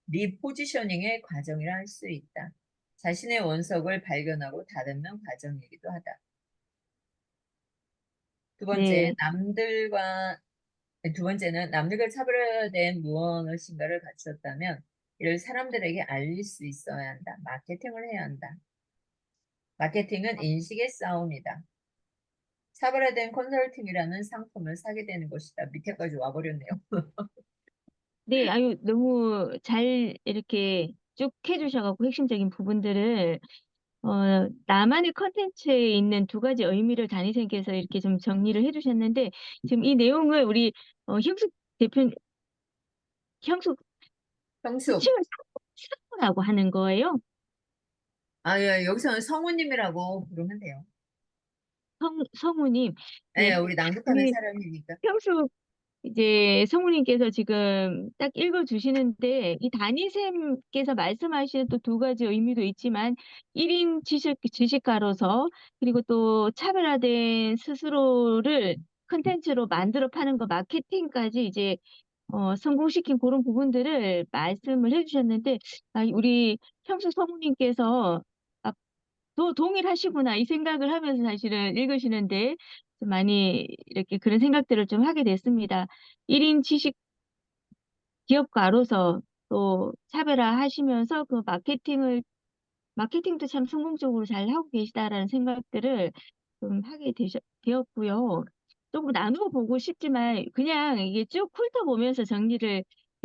리포지셔닝의 과정이라 할 수 있다. 자신의 원석을 발견하고 다듬는 과정이기도 하다. 두 번째, 네. 두 번째는 남들과 차별화된 무엇인가를 갖추었다면 이를 사람들에게 알릴 수 있어야 한다. 마케팅을 해야 한다. 마케팅은 인식의 싸움이다. 차별화된 컨설팅이라는 상품을 사게 되는 것이다. 밑에까지 와버렸네요. 네, 아유, 너무 잘 이렇게 쭉 해주셔갖고 핵심적인 부분들을, 나만의 컨텐츠에 있는 두 가지 의미를 단위생께서 이렇게 좀 정리를 해주셨는데, 지금 이 내용을 우리, 형숙 대표, 형숙 형숙. 호칭을 사모라고 하는 거예요. 예, 여기서는 성우님이라고 부르면 돼요. 성우님. 예, 네, 우리 낭독하는 우리 사람이니까. 형숙 이제 성우님께서 지금 딱 읽어주시는데 이 담임쌤께서 말씀하시는 또 두 가지 의미도 있지만 1인 지식가로서 그리고 또 차별화된 스스로를 컨텐츠로 만들어 파는 거 마케팅까지 이제 성공시킨 그런 부분들을 말씀을 해주셨는데 우리 형수 성우님께서 아, 또 동일하시구나 이 생각을 하면서 사실은 읽으시는데 좀 많이 이렇게 그런 생각들을 좀 하게 됐습니다. 1인 지식 기업가로서 또 차별화하시면서 그 마케팅도 참 성공적으로 잘 하고 계시다라는 생각들을 좀 되었고요. 조금 나누어 보고 싶지만 그냥 이게 쭉 훑어보면서 정리를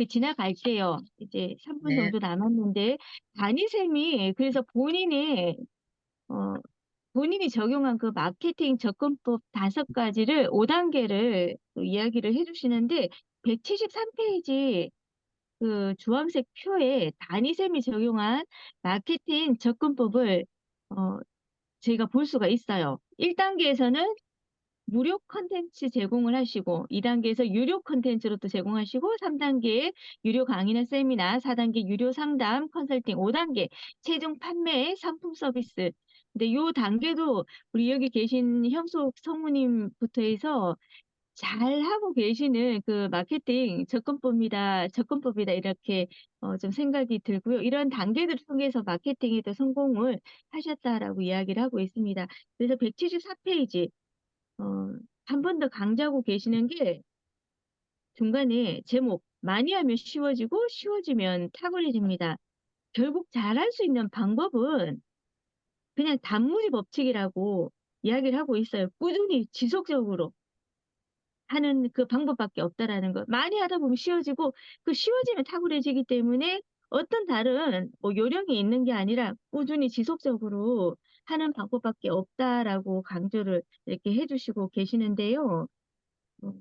지나갈게요. 이제 3분 네, 정도 남았는데 다니쌤이 그래서 어, 본인이 적용한 그 마케팅 접근법 5가지를 5단계를 이야기를 해주시는데 173페이지 그 주황색 표에 다니쌤이 적용한 마케팅 접근법을 어, 저희가 볼 수가 있어요. 1단계에서는 무료 컨텐츠 제공을 하시고 2단계에서 유료 컨텐츠로 또 제공하시고 3단계에 유료 강의나 세미나 4단계 유료 상담 컨설팅 5단계 최종 판매 상품 서비스 근데 요 단계도 우리 여기 계신 형속 성우님부터 해서 잘 하고 계시는 그 마케팅 접근법이다 이렇게 좀 생각이 들고요. 이런 단계들을 통해서 마케팅에도 성공을 하셨다라고 이야기를 하고 있습니다. 그래서 174페이지 한 번 더 강조하고 계시는 게 중간에 제목 많이 하면 쉬워지고 쉬워지면 탁월해집니다. 결국 잘할 수 있는 방법은 그냥 단무지 법칙이라고 이야기를 하고 있어요. 꾸준히 지속적으로 하는 그 방법밖에 없다라는 거. 많이 하다 보면 쉬워지고 그 쉬워지면 탁월해지기 때문에 어떤 다른 뭐 요령이 있는 게 아니라 꾸준히 지속적으로 하는 방법밖에 없다라고 강조를 이렇게 해주시고 계시는데요. 어,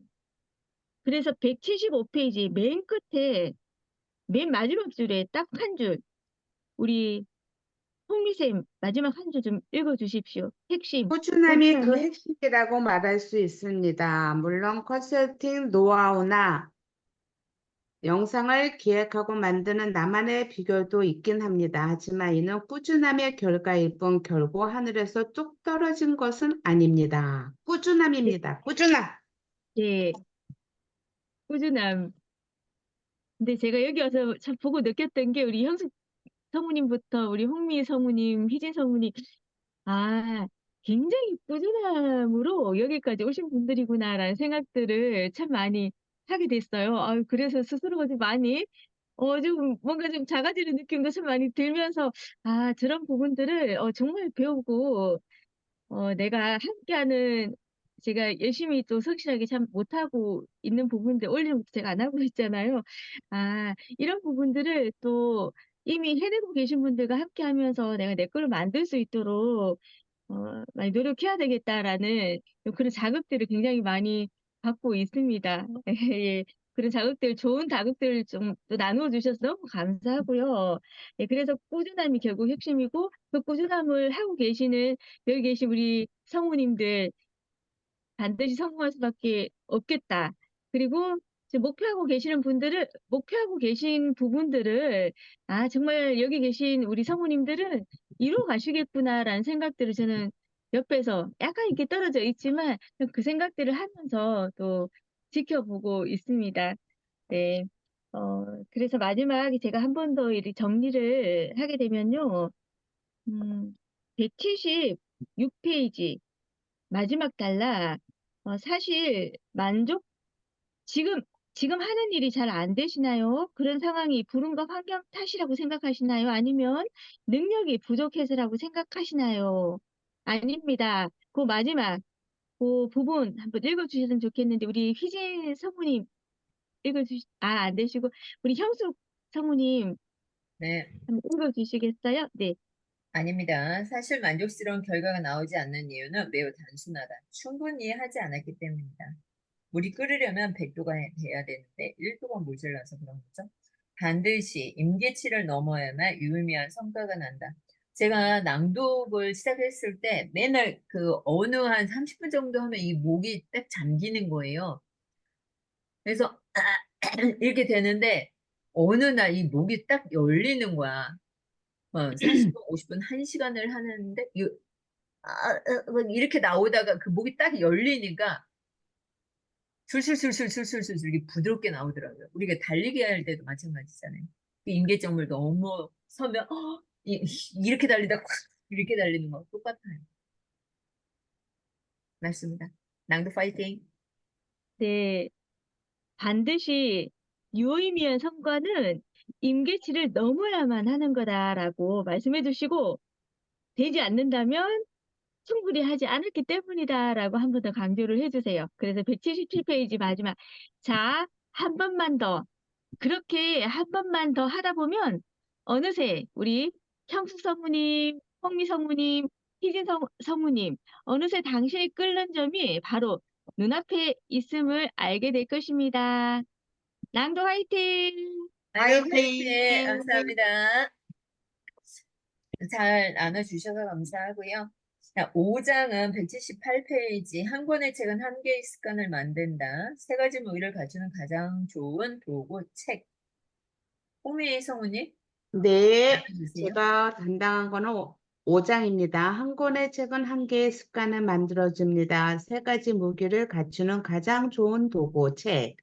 그래서 175페이지 맨 끝에 맨 마지막 줄에 딱 한 줄, 우리 홍미쌤 마지막 한 줄 좀 읽어주십시오. 핵심. 꾸준함이 그 핵심이라고 말할 수 있습니다. 물론 컨설팅 노하우나 영상을 기획하고 만드는 나만의 비결도 있긴 합니다. 하지만 이는 꾸준함의 결과일 뿐 결국 하늘에서 뚝 떨어진 것은 아닙니다. 꾸준함입니다. 꾸준함. 네, 꾸준함. 근데 제가 여기 와서 참 보고 느꼈던 게 우리 형수 성우님부터 우리 홍미 성우님, 희진 성우님, 아, 굉장히 꾸준함으로 여기까지 오신 분들이구나라는 생각들을 참 많이 하게 됐어요. 그래서 스스로가 좀 많이, 좀 뭔가 좀 작아지는 느낌도 참 많이 들면서, 저런 부분들을 정말 배우고 내가 함께하는 제가 열심히 또 성실하게 참 못하고 있는 부분들 올해는 제가 안 하고 있잖아요. 이런 부분들을 또 이미 해내고 계신 분들과 함께하면서 내가 내 거를 만들 수 있도록 많이 노력해야 되겠다라는 그런 자극들을 굉장히 많이 받고 있습니다. 예. 그런 자극들, 좋은 자극들을 좀 또 나누어 주셔서 너무 감사하고요. 예, 그래서 꾸준함이 결국 핵심이고 그 꾸준함을 하고 계시는 여기 계신 우리 성우님들 반드시 성공할 수밖에 없겠다. 그리고 지금 목표하고 계신 부분들을, 정말 여기 계신 우리 성우님들은 이루어 가시겠구나라는 생각들을 저는 옆에서 약간 이렇게 떨어져 있지만 그 생각들을 하면서 또 지켜보고 있습니다. 네. 그래서 마지막에 제가 한 번 더 이렇게 정리를 하게 되면요. 176페이지. 마지막 단락. 사실 지금 지금 하는 일이 잘 안 되시나요? 그런 상황이 불운과 환경 탓이라고 생각하시나요? 아니면 능력이 부족해서라고 생각하시나요? 아닙니다. 그 마지막 그 부분 한번 읽어주셨으면 좋겠는데 우리 휘진 성우님 안 되시고 우리 형숙 성우님 네, 한번 읽어주시겠어요? 네. 아닙니다. 사실 만족스러운 결과가 나오지 않는 이유는 매우 단순하다. 충분히 하지 않았기 때문이다. 물이 끓으려면 100도가 돼야 되는데 1도가 모자라서 그런 거죠. 반드시 임계치를 넘어야만 유의미한 성과가 난다. 제가 낭독을 시작했을 때 맨날 그 어느 한 30분 정도 하면 이 목이 딱 잠기는 거예요. 그래서 이렇게 되는데 어느 날 이 목이 딱 열리는 거야. 40분, 50분, 1시간을 하는데 막 이렇게 나오다가 그 목이 딱 열리니까 술술술술술술술 이렇게 부드럽게 나오더라고요. 우리가 달리기 할 때도 마찬가지잖아요. 그 임계점을 너무 서면 이렇게 달리다 콱 이렇게 달리는 거 똑같아요. 맞습니다. 낭도 파이팅. 네. 반드시 유의미한 성과는 임계치를 넘어야만 하는 거다라고 말씀해 주시고 되지 않는다면 충분히 하지 않았기 때문이다라고 한 번 더 강조를 해주세요. 그래서 177페이지 마지막 자, 한 번만 더 그렇게 한 번만 더 하다 보면 어느새 우리 형수 성우님, 홍미 성우님, 희진 성우님 어느새 당신이 끓는 점이 바로 눈앞에 있음을 알게 될 것입니다. 낭도 화이팅! 낭도 파이팅. 화이팅! 감사합니다. 잘 나눠주셔서 감사하고요. 자, 5장은 178페이지. 한 권의 책은 한 개의 습관을 만든다. 세 가지 무기를 갖추는 가장 좋은 도구, 책. 홍미 성우님, 네, 나눠주세요. 제가 담당한 거는 5장입니다. 한 권의 책은 한 개의 습관을 만들어줍니다. 세 가지 무기를 갖추는 가장 좋은 도구, 책.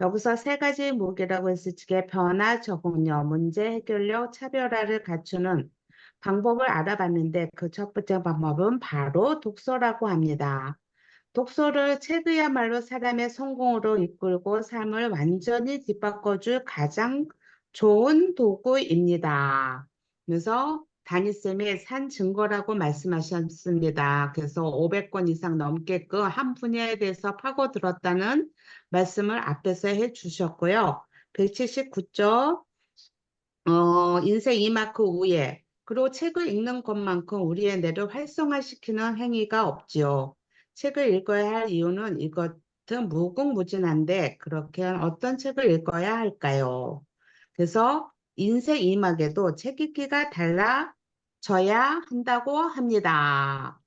여기서 세 가지 무기라고 했을 적에 변화, 적응력, 문제 해결력, 차별화를 갖추는 방법을 알아봤는데 그 첫 번째 방법은 바로 독서라고 합니다. 책이야말로 사람의 성공으로 이끌고 삶을 완전히 뒤바꿔줄 가장 좋은 도구입니다. 그래서 담임쌤이 산 증거라고 말씀하셨습니다. 그래서 500권 이상 넘게 그 한 분야에 대해서 파고들었다는 말씀을 앞에서 해주셨고요. 179쪽 인생 2마크 후에 그리고 책을 읽는 것만큼 우리의 뇌를 활성화시키는 행위가 없지요. 책을 읽어야 할 이유는 이것은 무궁무진한데 그렇게 어떤 책을 읽어야 할까요? 그래서 인생 2막에도 책 읽기가 달라져야 한다고 합니다.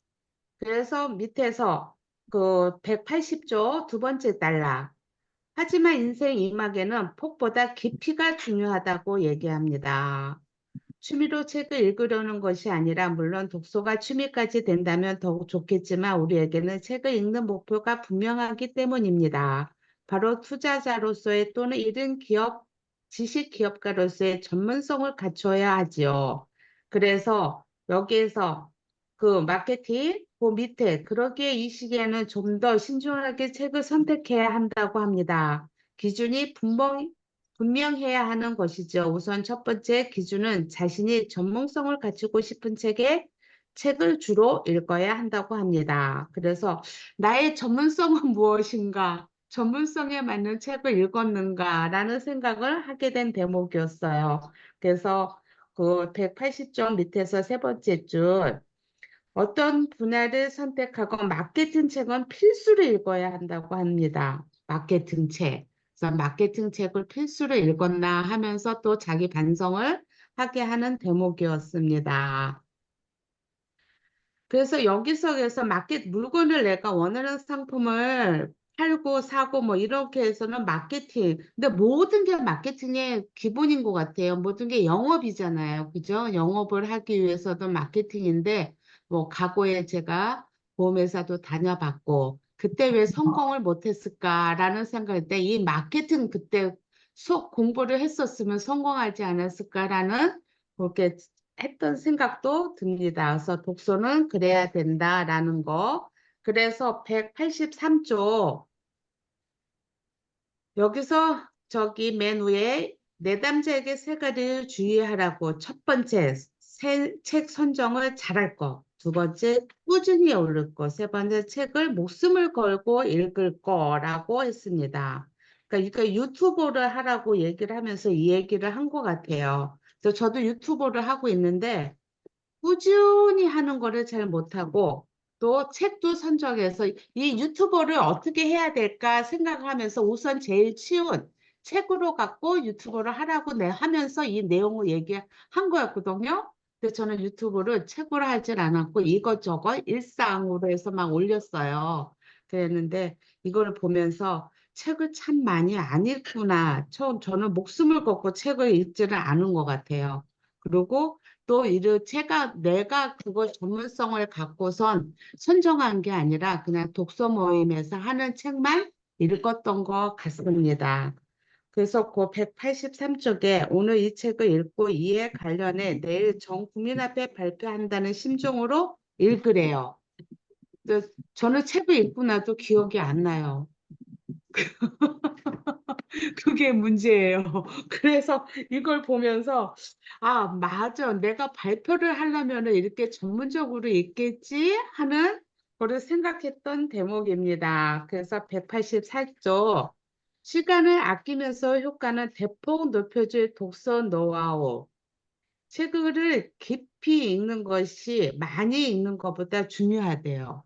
그래서 밑에서 그 180조 두 번째 단락. 하지만 인생 2막에는 폭보다 깊이가 중요하다고 얘기합니다. 취미로 책을 읽으려는 것이 아니라 물론 독서가 취미까지 된다면 더욱 좋겠지만 우리에게는 책을 읽는 목표가 분명하기 때문입니다. 바로 투자자로서의 또는 이른 지식 기업가로서의 전문성을 갖춰야 하지요. 그래서 여기에서 그 마케팅, 그 밑에 그러기에 이 시기에는 좀 더 신중하게 책을 선택해야 한다고 합니다. 기준이 분명해야 하는 것이죠. 우선 첫 번째 기준은 자신이 전문성을 갖추고 싶은 책의 책을 주로 읽어야 한다고 합니다. 그래서 나의 전문성은 무엇인가? 전문성에 맞는 책을 읽었는가라는 생각을 하게 된 대목이었어요. 그래서 그 180쪽 밑에서 세 번째 줄, 어떤 분야를 선택하고 마케팅 책은 필수로 읽어야 한다고 합니다. 마케팅 책. 그래서 마케팅 책을 필수로 읽었나 하면서 또 자기 반성을 하게 하는 대목이었습니다. 그래서 여기서 그래서 물건을 내가 원하는 상품을 팔고 사고 뭐 이렇게 해서는 마케팅. 근데 모든 게 마케팅의 기본인 것 같아요. 모든 게 영업이잖아요. 그죠? 영업을 하기 위해서도 마케팅인데 뭐 과거에 제가 보험회사도 다녀봤고 그때 왜 성공을 못했을까라는 생각일 때 이 마케팅 그때 수업 공부를 했었으면 성공하지 않았을까라는 그렇게 했던 생각도 듭니다. 그래서 독서는 그래야 된다라는 거. 그래서 183쪽 여기서 저기 맨 위에 내담자에게 세 가지를 주의하라고 첫 번째 책 선정을 잘할 거. 두 번째 꾸준히 읽을 거. 세 번째 책을 목숨을 걸고 읽을 거라고 했습니다. 그러니까 이거 유튜버를 하라고 얘기를 하면서 이 얘기를 한 것 같아요. 그래서 저도 유튜버를 하고 있는데 꾸준히 하는 거를 잘 못하고 또 책도 선정해서 이 유튜버를 어떻게 해야 될까 생각하면서 우선 제일 쉬운 책으로 갖고 유튜버를 하라고 하면서 이 내용을 얘기한 거였거든요. 근데 저는 유튜브를 책으로 하질 않았고 이것저것 일상으로 해서 막 올렸어요. 그랬는데 이걸 보면서 책을 참 많이 안 읽구나. 저는 목숨을 걸고 책을 읽지를 않은 것 같아요. 그리고 또 내가 그거 전문성을 갖고선 선정한 게 아니라 그냥 독서 모임에서 하는 책만 읽었던 것 같습니다. 그래서 그 183쪽에 오늘 이 책을 읽고 이에 관련해 내일 전 국민 앞에 발표한다는 심정으로 읽으래요. 근데 저는 책을 읽고 나도 기억이 안 나요. 그게 문제예요. 그래서 이걸 보면서, 아, 맞아. 내가 발표를 하려면 이렇게 전문적으로 있겠지? 하는 거를 생각했던 대목입니다. 그래서 184쪽, 시간을 아끼면서 효과는 대폭 높여줄 독서 노하우. 책을 깊이 읽는 것이 많이 읽는 것보다 중요하대요.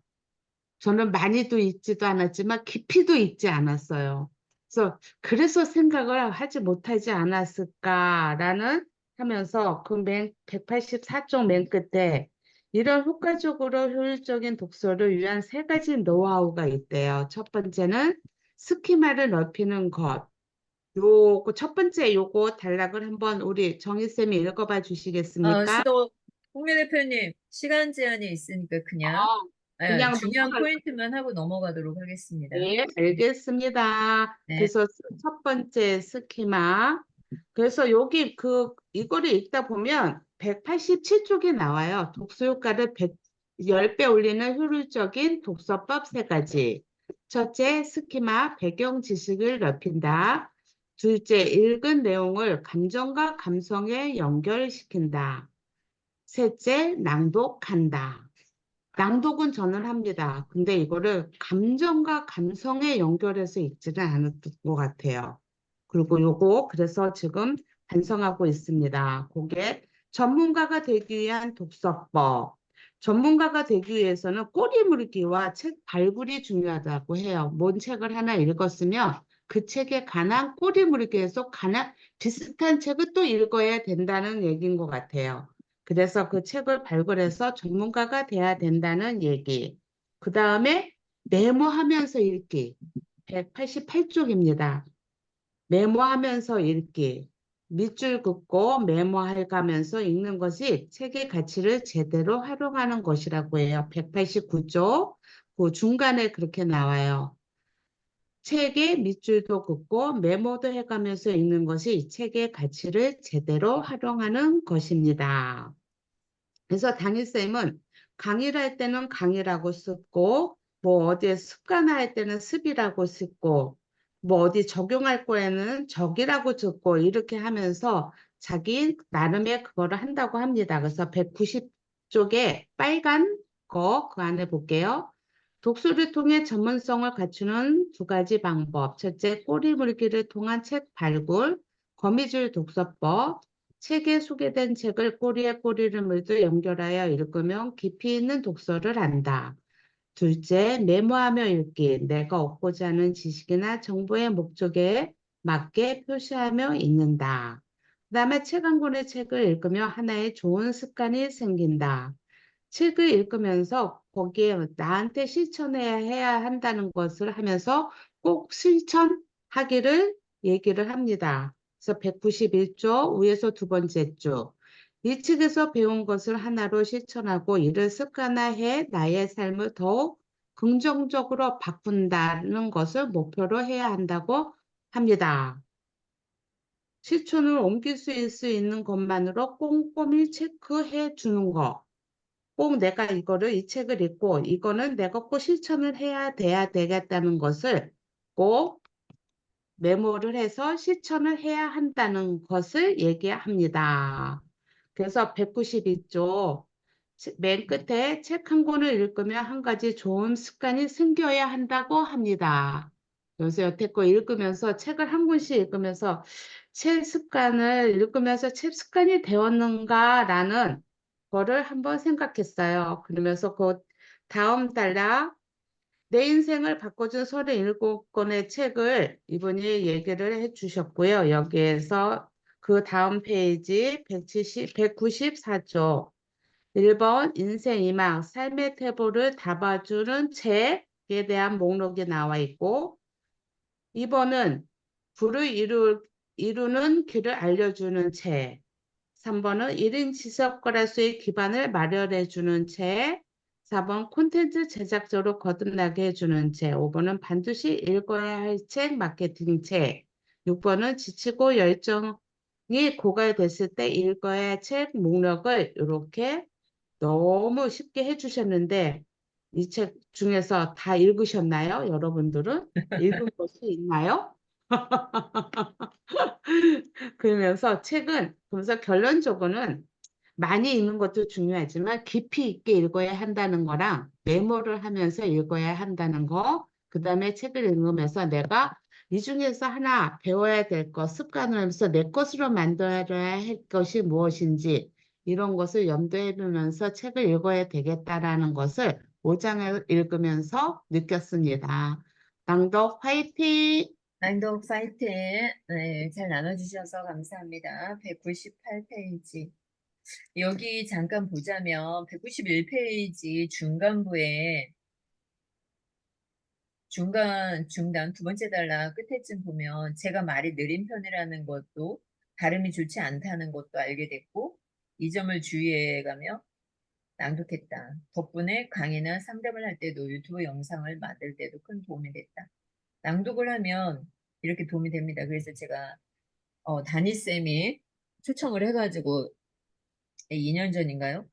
저는 많이도 읽지도 않았지만 깊이도 읽지 않았어요. 그래서 생각을 하지 못하지 않았을까라는 하면서 그 184쪽 맨 끝에 이런 효과적으로 효율적인 독서를 위한 세 가지 노하우가 있대요. 첫 번째는 스키마를 넓히는 것. 첫 번째 요거 단락을 한번 우리 정희쌤이 읽어봐 주시겠습니까? 홍미 대표님, 시간 제한이 있으니까 그냥 어, 그냥 중요한 넘어갈 포인트만 하고 넘어가도록 하겠습니다. 네, 알겠습니다. 네. 그래서 첫 번째 스키마. 그래서 이거를 읽다 보면 187쪽에 나와요. 독서 효과를 10배 올리는 효율적인 독서법 세 가지. 첫째, 스키마, 배경 지식을 넓힌다. 둘째, 읽은 내용을 감정과 감성에 연결시킨다. 셋째, 낭독한다. 낭독은 저는 합니다. 근데 이거를 감정과 감성에 연결해서 읽지는 않았던 것 같아요. 그리고 그래서 지금 반성하고 있습니다. 그게 전문가가 되기 위한 독서법. 전문가가 되기 위해서는 꼬리 물기와 책 발굴이 중요하다고 해요. 뭔 책을 하나 읽었으면 그 책에 관한 꼬리 물기에서 관한 비슷한 책을 또 읽어야 된다는 얘기인 것 같아요. 그래서 그 책을 발굴해서 전문가가 돼야 된다는 얘기. 그 다음에 메모하면서 읽기. 188쪽입니다. 메모하면서 읽기. 밑줄 긋고 메모해가면서 읽는 것이 책의 가치를 제대로 활용하는 것이라고 해요. 189쪽. 그 중간에 그렇게 나와요. 책에 밑줄도 긋고 메모도 해가면서 읽는 것이 책의 가치를 제대로 활용하는 것입니다. 그래서 담임쌤은 강의를 할 때는 강의라고 쓰고, 뭐 어디에 습관화할 때는 습이라고 쓰고, 뭐 어디 적용할 거에는 적이라고 적고, 이렇게 하면서 자기 나름의 그거를 한다고 합니다. 그래서 190 쪽에 빨간 거 그 안에 볼게요. 독서를 통해 전문성을 갖추는 두 가지 방법. 첫째, 꼬리 물기를 통한 책 발굴, 거미줄 독서법. 책에 소개된 책을 꼬리에 꼬리를 물듯 연결하여 읽으면 깊이 있는 독서를 한다. 둘째, 메모하며 읽기. 내가 얻고자 하는 지식이나 정보의 목적에 맞게 표시하며 읽는다. 그 다음에 책 한 권의 책을 읽으며 하나의 좋은 습관이 생긴다. 책을 읽으면서 거기에 나한테 실천해야 한다는 것을 하면서 꼭 실천하기를 얘기를 합니다. 그래서 191조 위에서 두 번째 줄. 이 책에서 배운 것을 하나로 실천하고 이를 습관화해 나의 삶을 더욱 긍정적으로 바꾼다는 것을 목표로 해야 한다고 합니다. 실천을 옮길 수 있는 것만으로 꼼꼼히 체크해 주는 거. 꼭 내가 이 책을 읽고 이거는 내가 꼭 실천을 돼야 되겠다는 것을 꼭 메모를 해서 실천을 해야 한다는 것을 얘기합니다. 그래서 192조 맨 끝에 책 한 권을 읽으면 한 가지 좋은 습관이 생겨야 한다고 합니다. 그래서 여태 거 읽으면서 책을 한 권씩 읽으면서 책 습관을 읽으면서 책 습관이 되었는가라는 거를 한번 생각했어요. 그러면서 그 다음 단락 내 인생을 바꿔준 37권의 책을 이분이 얘기를 해주셨고요. 여기에서 그 다음 페이지 194조 1번 인생 이막 삶의 태보를 잡아주는 책에 대한 목록이 나와 있고 2번은 불을 이루는 길을 알려주는 책 3번은 1인 지석가라수의 기반을 마련해주는 책 4번 콘텐츠 제작자로 거듭나게 해주는 책 5번은 반드시 읽어야 할 책 마케팅 책 6번은 지치고 열정이 고갈됐을 때 읽어야 할 책 목록을 이렇게 너무 쉽게 해주셨는데 이 책 중에서 다 읽으셨나요? 여러분들은? 읽은 것이 있나요? 그러면서 그래서 결론적으로는 많이 읽는 것도 중요하지만 깊이 있게 읽어야 한다는 거랑 메모를 하면서 읽어야 한다는 거, 그 다음에 책을 읽으면서 내가 이 중에서 하나 배워야 될 것, 습관을 하면서 내 것으로 만들어야 할 것이 무엇인지 이런 것을 염두에 두면서 책을 읽어야 되겠다라는 것을 5장을 읽으면서 느꼈습니다. 낭독 화이팅! 낭독 파이팅. 네, 잘 나눠주셔서 감사합니다. 198페이지. 여기 잠깐 보자면 191페이지 중간부에 중단 두 번째 단락 끝에쯤 보면 제가 말이 느린 편이라는 것도 발음이 좋지 않다는 것도 알게 됐고 이 점을 주의해가며 낭독했다. 덕분에 강의나 상담을 할 때도 유튜브 영상을 만들 때도 큰 도움이 됐다. 낭독을 하면 이렇게 도움이 됩니다. 그래서 제가 다니쌤이 초청을 해가지고 2년 전인가요?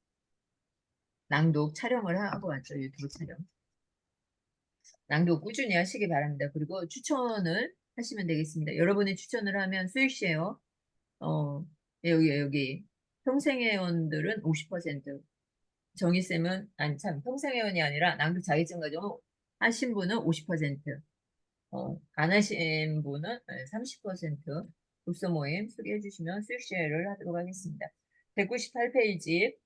낭독 촬영을 하고 왔죠. 유튜브 촬영. 낭독 꾸준히 하시기 바랍니다. 그리고 추천을 하시면 되겠습니다. 여러분이 추천을 하면 수익시에요. 여기 평생회원들은 50%, 정희쌤은 아니 참 평생회원이 아니라 낭독 자격증 가지고 하신 분은 50%, 안 하신 분은 30% 독서 모임 소개해 주시면 수익시에를 하도록 하겠습니다. 198페이지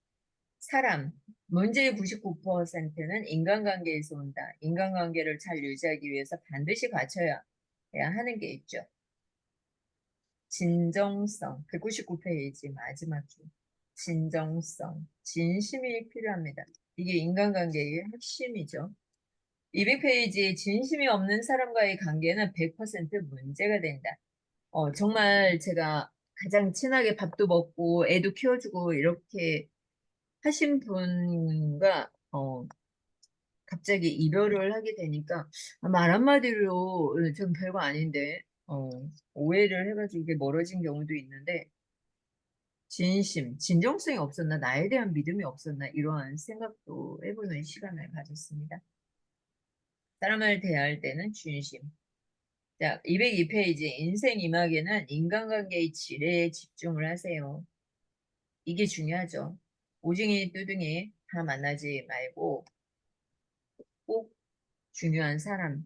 사람, 문제의 99%는 인간관계에서 온다. 인간관계를 잘 유지하기 위해서 반드시 갖춰야 하는 게 있죠. 진정성, 199페이지 마지막 줄. 진정성, 진심이 필요합니다. 이게 인간관계의 핵심이죠. 200페이지 진심이 없는 사람과의 관계는 100% 문제가 된다. 정말 제가 가장 친하게 밥도 먹고 애도 키워주고 이렇게 하신 분과 갑자기 이별을 하게 되니까 말 한마디로 좀 별거 아닌데 오해를 해가지고 이게 멀어진 경우도 있는데 진정성이 없었나 나에 대한 믿음이 없었나 이러한 생각도 해보는 시간을 가졌습니다. 사람을 대할 때는 진심. 자, 202페이지 인생 이막에는 인간관계의 질에 집중을 하세요. 이게 중요하죠. 오징이 뚜둥이 다 만나지 말고 꼭 중요한 사람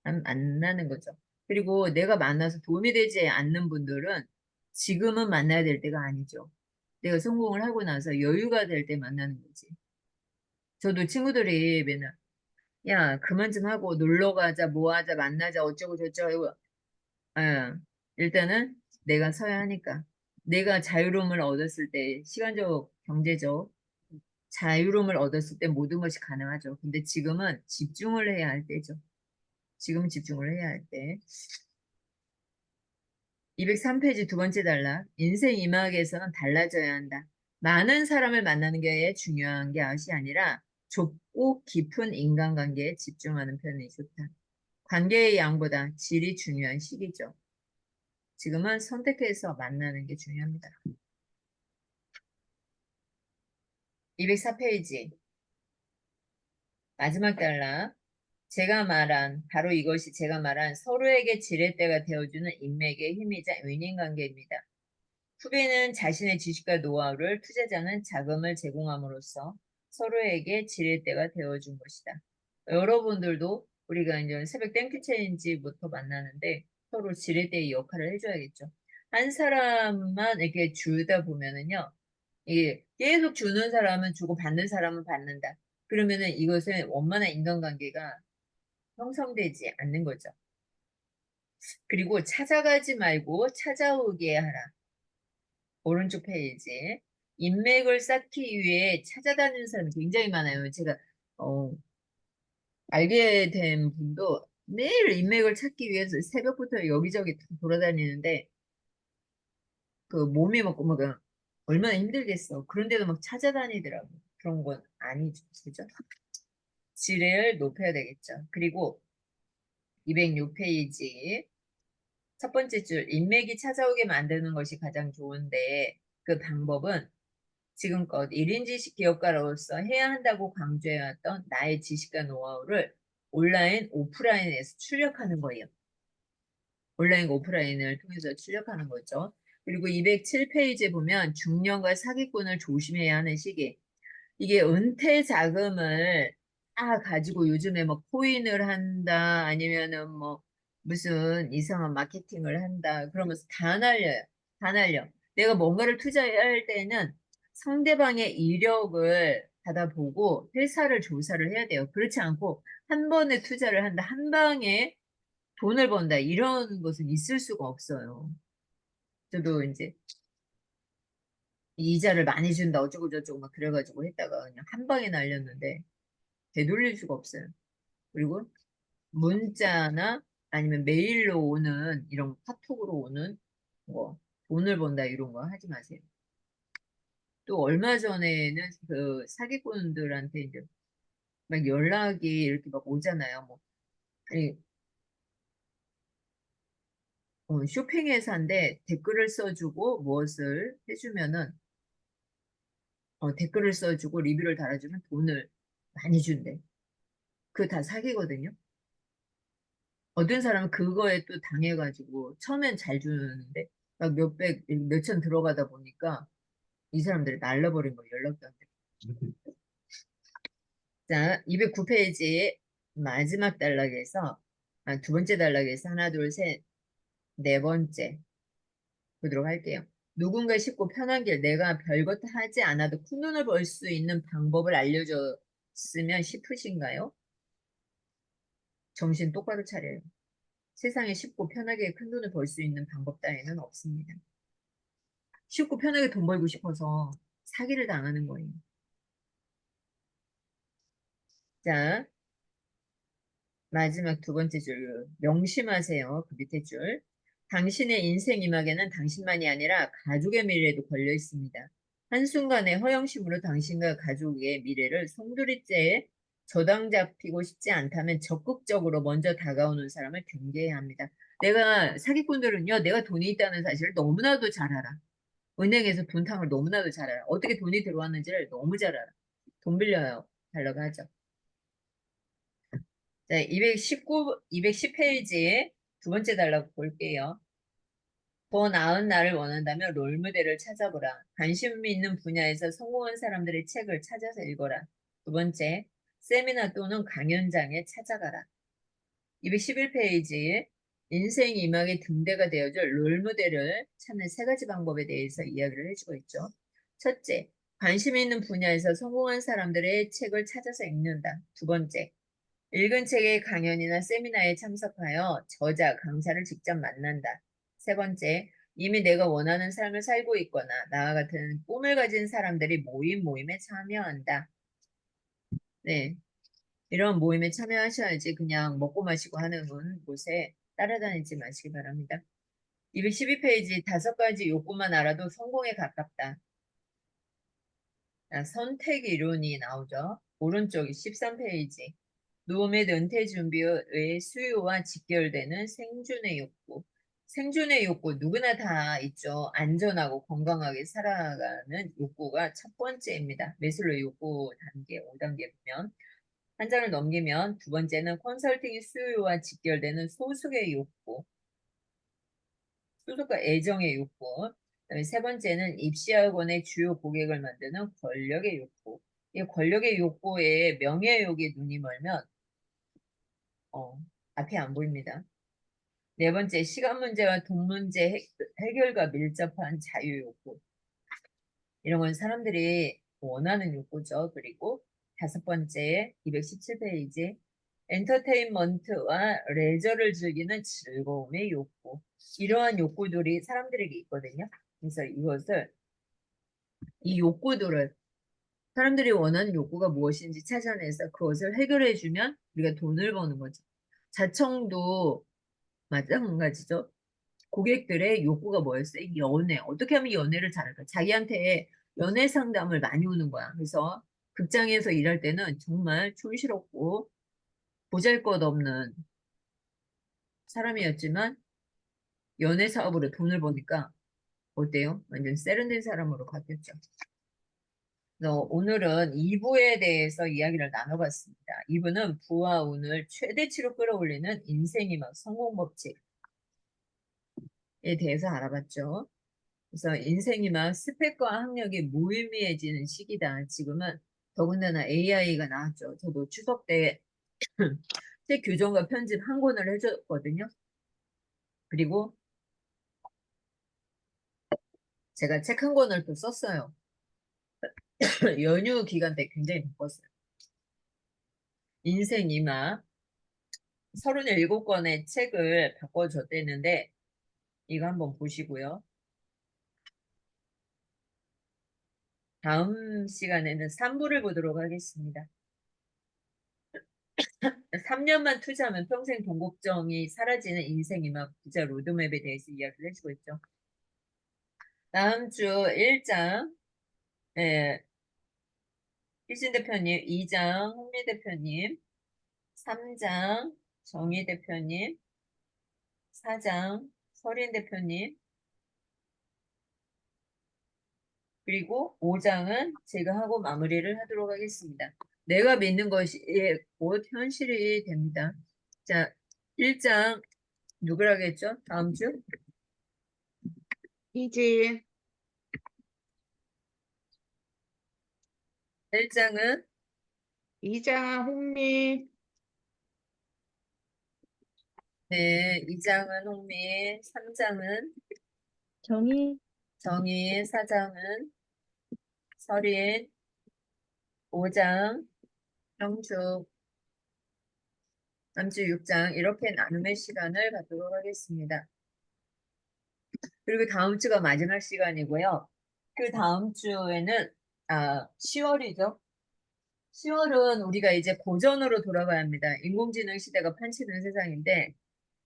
만나는 거죠. 그리고 내가 만나서 도움이 되지 않는 분들은 지금은 만나야 될 때가 아니죠. 내가 성공을 하고 나서 여유가 될 때 만나는 거지. 저도 친구들이 맨날 야 그만 좀 하고 놀러 가자 뭐 하자 만나자 어쩌고 저쩌고 일단은 내가 서야 하니까 내가 자유로움을 얻었을 때 시간적 경제적 자유로움을 얻었을 때 모든 것이 가능하죠. 근데 지금은 집중을 해야 할 때죠. 지금은 집중을 해야 할 때. 203페이지 두 번째 단락. 인생 이막에서는 달라져야 한다. 많은 사람을 만나는 게 중요한 게 것이 아니라 좁고 깊은 인간관계에 집중하는 편이 좋다. 관계의 양보다 질이 중요한 시기죠. 지금은 선택해서 만나는 게 중요합니다. 204페이지 마지막 단락. 바로 이것이 제가 말한 서로에게 지렛대가 되어주는 인맥의 힘이자 윈윈관계입니다. 후배는 자신의 지식과 노하우를, 투자자는 자금을 제공함으로써 서로에게 지렛대가 되어준 것이다. 여러분들도 우리가 이제 새벽 땡큐 체인지부터 만나는데 서로 지렛대의 역할을 해줘야겠죠. 한 사람만 이렇게 주다 보면은요, 이게 계속 주는 사람은 주고 받는 사람은 받는다. 그러면은 이것은 원만한 인간관계가 형성되지 않는 거죠. 그리고 찾아가지 말고 찾아오게 하라. 오른쪽 페이지. 인맥을 쌓기 위해 찾아다니는 사람이 굉장히 많아요. 제가 알게 된 분도 매일 인맥을 찾기 위해서 새벽부터 여기저기 돌아다니는데 그 몸이 막 얼마나 힘들겠어. 그런데도 막 찾아다니더라고. 그런 건 아니죠. 그죠? 질을 높여야 되겠죠. 그리고 206페이지 첫 번째 줄 인맥이 찾아오게 만드는 것이 가장 좋은데 그 방법은 지금껏 1인 지식 기업가로서 해야 한다고 강조해왔던 나의 지식과 노하우를 온라인, 오프라인에서 출력하는 거예요. 온라인과 오프라인을 통해서 출력하는 거죠. 그리고 207페이지에 보면 중년과 사기꾼을 조심해야 하는 시기. 이게 은퇴 자금을 가지고 요즘에 뭐 코인을 한다 아니면은 뭐 무슨 이상한 마케팅을 한다 그러면서 다 날려요. 다 날려. 내가 뭔가를 투자할 때는 상대방의 이력을 받아보고 회사를 조사를 해야 돼요. 그렇지 않고 한 번에 투자를 한다. 한 방에 돈을 번다. 이런 것은 있을 수가 없어요. 저도 이제 이자를 많이 준다 어쩌고 저쩌고 막 그래가지고 했다가 그냥 한 방에 날렸는데 되돌릴 수가 없어요. 그리고 문자나 아니면 메일로 오는 이런 카톡으로 오는 뭐 돈을 번다 이런 거 하지 마세요. 또 얼마 전에는 그 사기꾼들한테 이제 막 연락이 이렇게 막 오잖아요. 뭐 아니 쇼핑회사인데 댓글을 써주고 무엇을 해주면은 댓글을 써주고 리뷰를 달아주면 돈을 많이 준대. 그거 다 사기거든요. 어떤 사람은 그거에 또 당해가지고 처음엔 잘 주는데 막 몇백, 몇천 들어가다 보니까 이 사람들이 날려버린 거 연락도 안 돼. 자, 209페이지 마지막 단락에서 두 번째 단락에서 하나, 둘, 셋, 네 번째 보도록 할게요. 누군가 쉽고 편한 길, 내가 별것 하지 않아도 큰돈을 벌 수 있는 방법을 알려줬으면 싶으신가요? 정신 똑바로 차려요. 세상에 쉽고 편하게 큰돈을 벌 수 있는 방법 따위는 없습니다. 쉽고 편하게 돈 벌고 싶어서 사기를 당하는 거예요. 자, 마지막 두 번째 줄 명심하세요. 그 밑에 줄. 당신의 인생 이막에는 당신만이 아니라 가족의 미래도 걸려 있습니다. 한순간의 허영심으로 당신과 가족의 미래를 송두리째에 저당 잡히고 싶지 않다면 적극적으로 먼저 다가오는 사람을 경계해야 합니다. 사기꾼들은요, 내가 돈이 있다는 사실을 너무나도 잘 알아. 은행에서 돈탕을 너무나도 잘 알아. 어떻게 돈이 들어왔는지를 너무 잘 알아. 돈 빌려요. 달라고 하죠. 자, 210페이지에 두 번째 달라고 볼게요. 더 나은 나를 원한다면 롤모델을 찾아보라. 관심 있는 분야에서 성공한 사람들의 책을 찾아서 읽어라. 두 번째, 세미나 또는 강연장에 찾아가라. 211페이지 인생 이막의 등대가 되어줄 롤모델을 찾는 세 가지 방법에 대해서 이야기를 해주고 있죠. 첫째, 관심 있는 분야에서 성공한 사람들의 책을 찾아서 읽는다. 두 번째, 읽은 책의 강연이나 세미나에 참석하여 저자, 강사를 직접 만난다. 세 번째, 이미 내가 원하는 삶을 살고 있거나 나와 같은 꿈을 가진 사람들이 모임에 참여한다. 네, 이런 모임에 참여하셔야지 그냥 먹고 마시고 하는 곳에 따라다니지 마시기 바랍니다. 212페이지 5가지 욕구만 알아도 성공에 가깝다. 자, 선택 이론이 나오죠. 오른쪽 13페이지. 노 및 은퇴 준비의 수요와 직결되는 생존의 욕구. 생존의 욕구 누구나 다 있죠. 안전하고 건강하게 살아가는 욕구가 첫 번째입니다. 매슬로의 욕구 단계 5단계 보면 한 장을 넘기면 두 번째는 컨설팅의 수요와 직결되는 소속의 욕구. 소속과 애정의 욕구. 그다음에 세 번째는 입시학원의 주요 고객을 만드는 권력의 욕구. 이 권력의 욕구에 명예욕에 눈이 멀면 앞이 안 보입니다. 네 번째, 시간 문제와 돈 문제 해결과 밀접한 자유 욕구. 이런 건 사람들이 원하는 욕구죠. 그리고 다섯 번째, 217페이지. 엔터테인먼트와 레저를 즐기는 즐거움의 욕구. 이러한 욕구들이 사람들에게 있거든요. 그래서 이 욕구들을 사람들이 원하는 욕구가 무엇인지 찾아내서 그것을 해결해주면 우리가 돈을 버는 거죠. 자청도 마찬가지죠. 고객들의 욕구가 뭐였어요? 연애. 어떻게 하면 연애를 잘할까? 자기한테 연애 상담을 많이 오는 거야. 그래서 극장에서 일할 때는 정말 촌스럽고 보잘것없는 사람이었지만 연애 사업으로 돈을 버니까 어때요? 완전 세련된 사람으로 바뀌었죠. 그래서 오늘은 2부에 대해서 이야기를 나눠봤습니다. 2부는 부와 운을 최대치로 끌어올리는 인생이 막 성공 법칙에 대해서 알아봤죠. 그래서 인생이 막 스펙과 학력이 무의미해지는 시기다. 지금은 더군다나 AI가 나왔죠. 저도 추석 때 책 교정과 편집 한 권을 해줬거든요. 그리고 제가 책 한 권을 또 썼어요. 연휴 기간 때 굉장히 바빴어요. 인생 이막 37권의 책을 바꿔줬대는데 이거 한번 보시고요. 다음 시간에는 3부를 보도록 하겠습니다. 3년만 투자하면 평생 돈 걱정이 사라지는 인생이막 부자 로드맵에 대해서 이야기를 해주고 있죠. 다음 주 1장, 예, 희진 대표님, 2장, 홍미 대표님, 3장, 정희 대표님, 4장, 서린 대표님, 그리고 5장은 제가 하고 마무리를 하도록 하겠습니다. 내가 믿는 것이 곧 현실이 됩니다. 자, 1장 누구라겠죠? 다음 주? 희진, 1장은 이장, 홍미, 네, 2장은 홍미, 3장은 정의, 정희, 4장은 서린, 5장 영주, 다음 주 6장 이렇게 나눔의 시간을 갖도록 하겠습니다. 그리고 다음 주가 마지막 시간이고요. 그 다음 주에는 10월이죠. 10월은 우리가 이제 고전으로 돌아가야 합니다. 인공지능 시대가 판치는 세상인데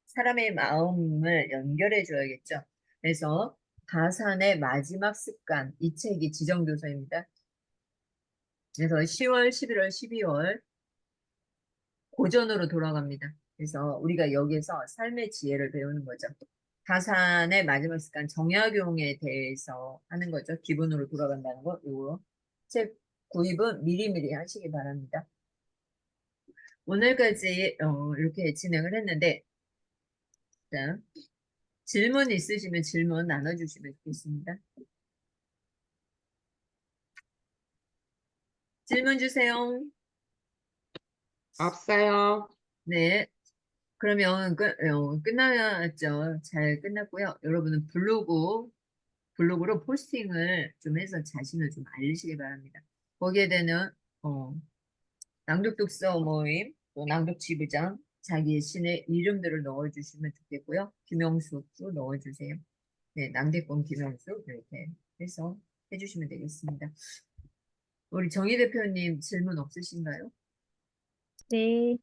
사람의 마음을 연결해 줘야겠죠. 그래서 가산의 마지막 습관 이 책이 지정교서입니다. 그래서 10월, 11월, 12월 고전으로 돌아갑니다. 그래서 우리가 여기서 삶의 지혜를 배우는 거죠. 가산의 마지막 습관 정약용에 대해서 하는 거죠. 기본으로 돌아간다는 거. 요거 책 구입은 미리미리 하시기 바랍니다. 오늘까지 이렇게 진행을 했는데 자, 질문 있으시면 질문 나눠주시면 좋겠습니다. 질문 주세요. 없어요. 네. 그러면 끝났죠. 잘 끝났고요. 여러분은 블로그로 포스팅을 좀 해서 자신을 좀 알리시기 바랍니다. 거기에 되는 어, 낭독 독서 모임, 또 낭독 지부장, 자기의 신의 이름들을 넣어주시면 좋겠고요. 김영수도 넣어주세요. 네, 낭대권 김영수 이렇게 해서 해주시면 되겠습니다. 우리 정희 대표님 질문 없으신가요? 네.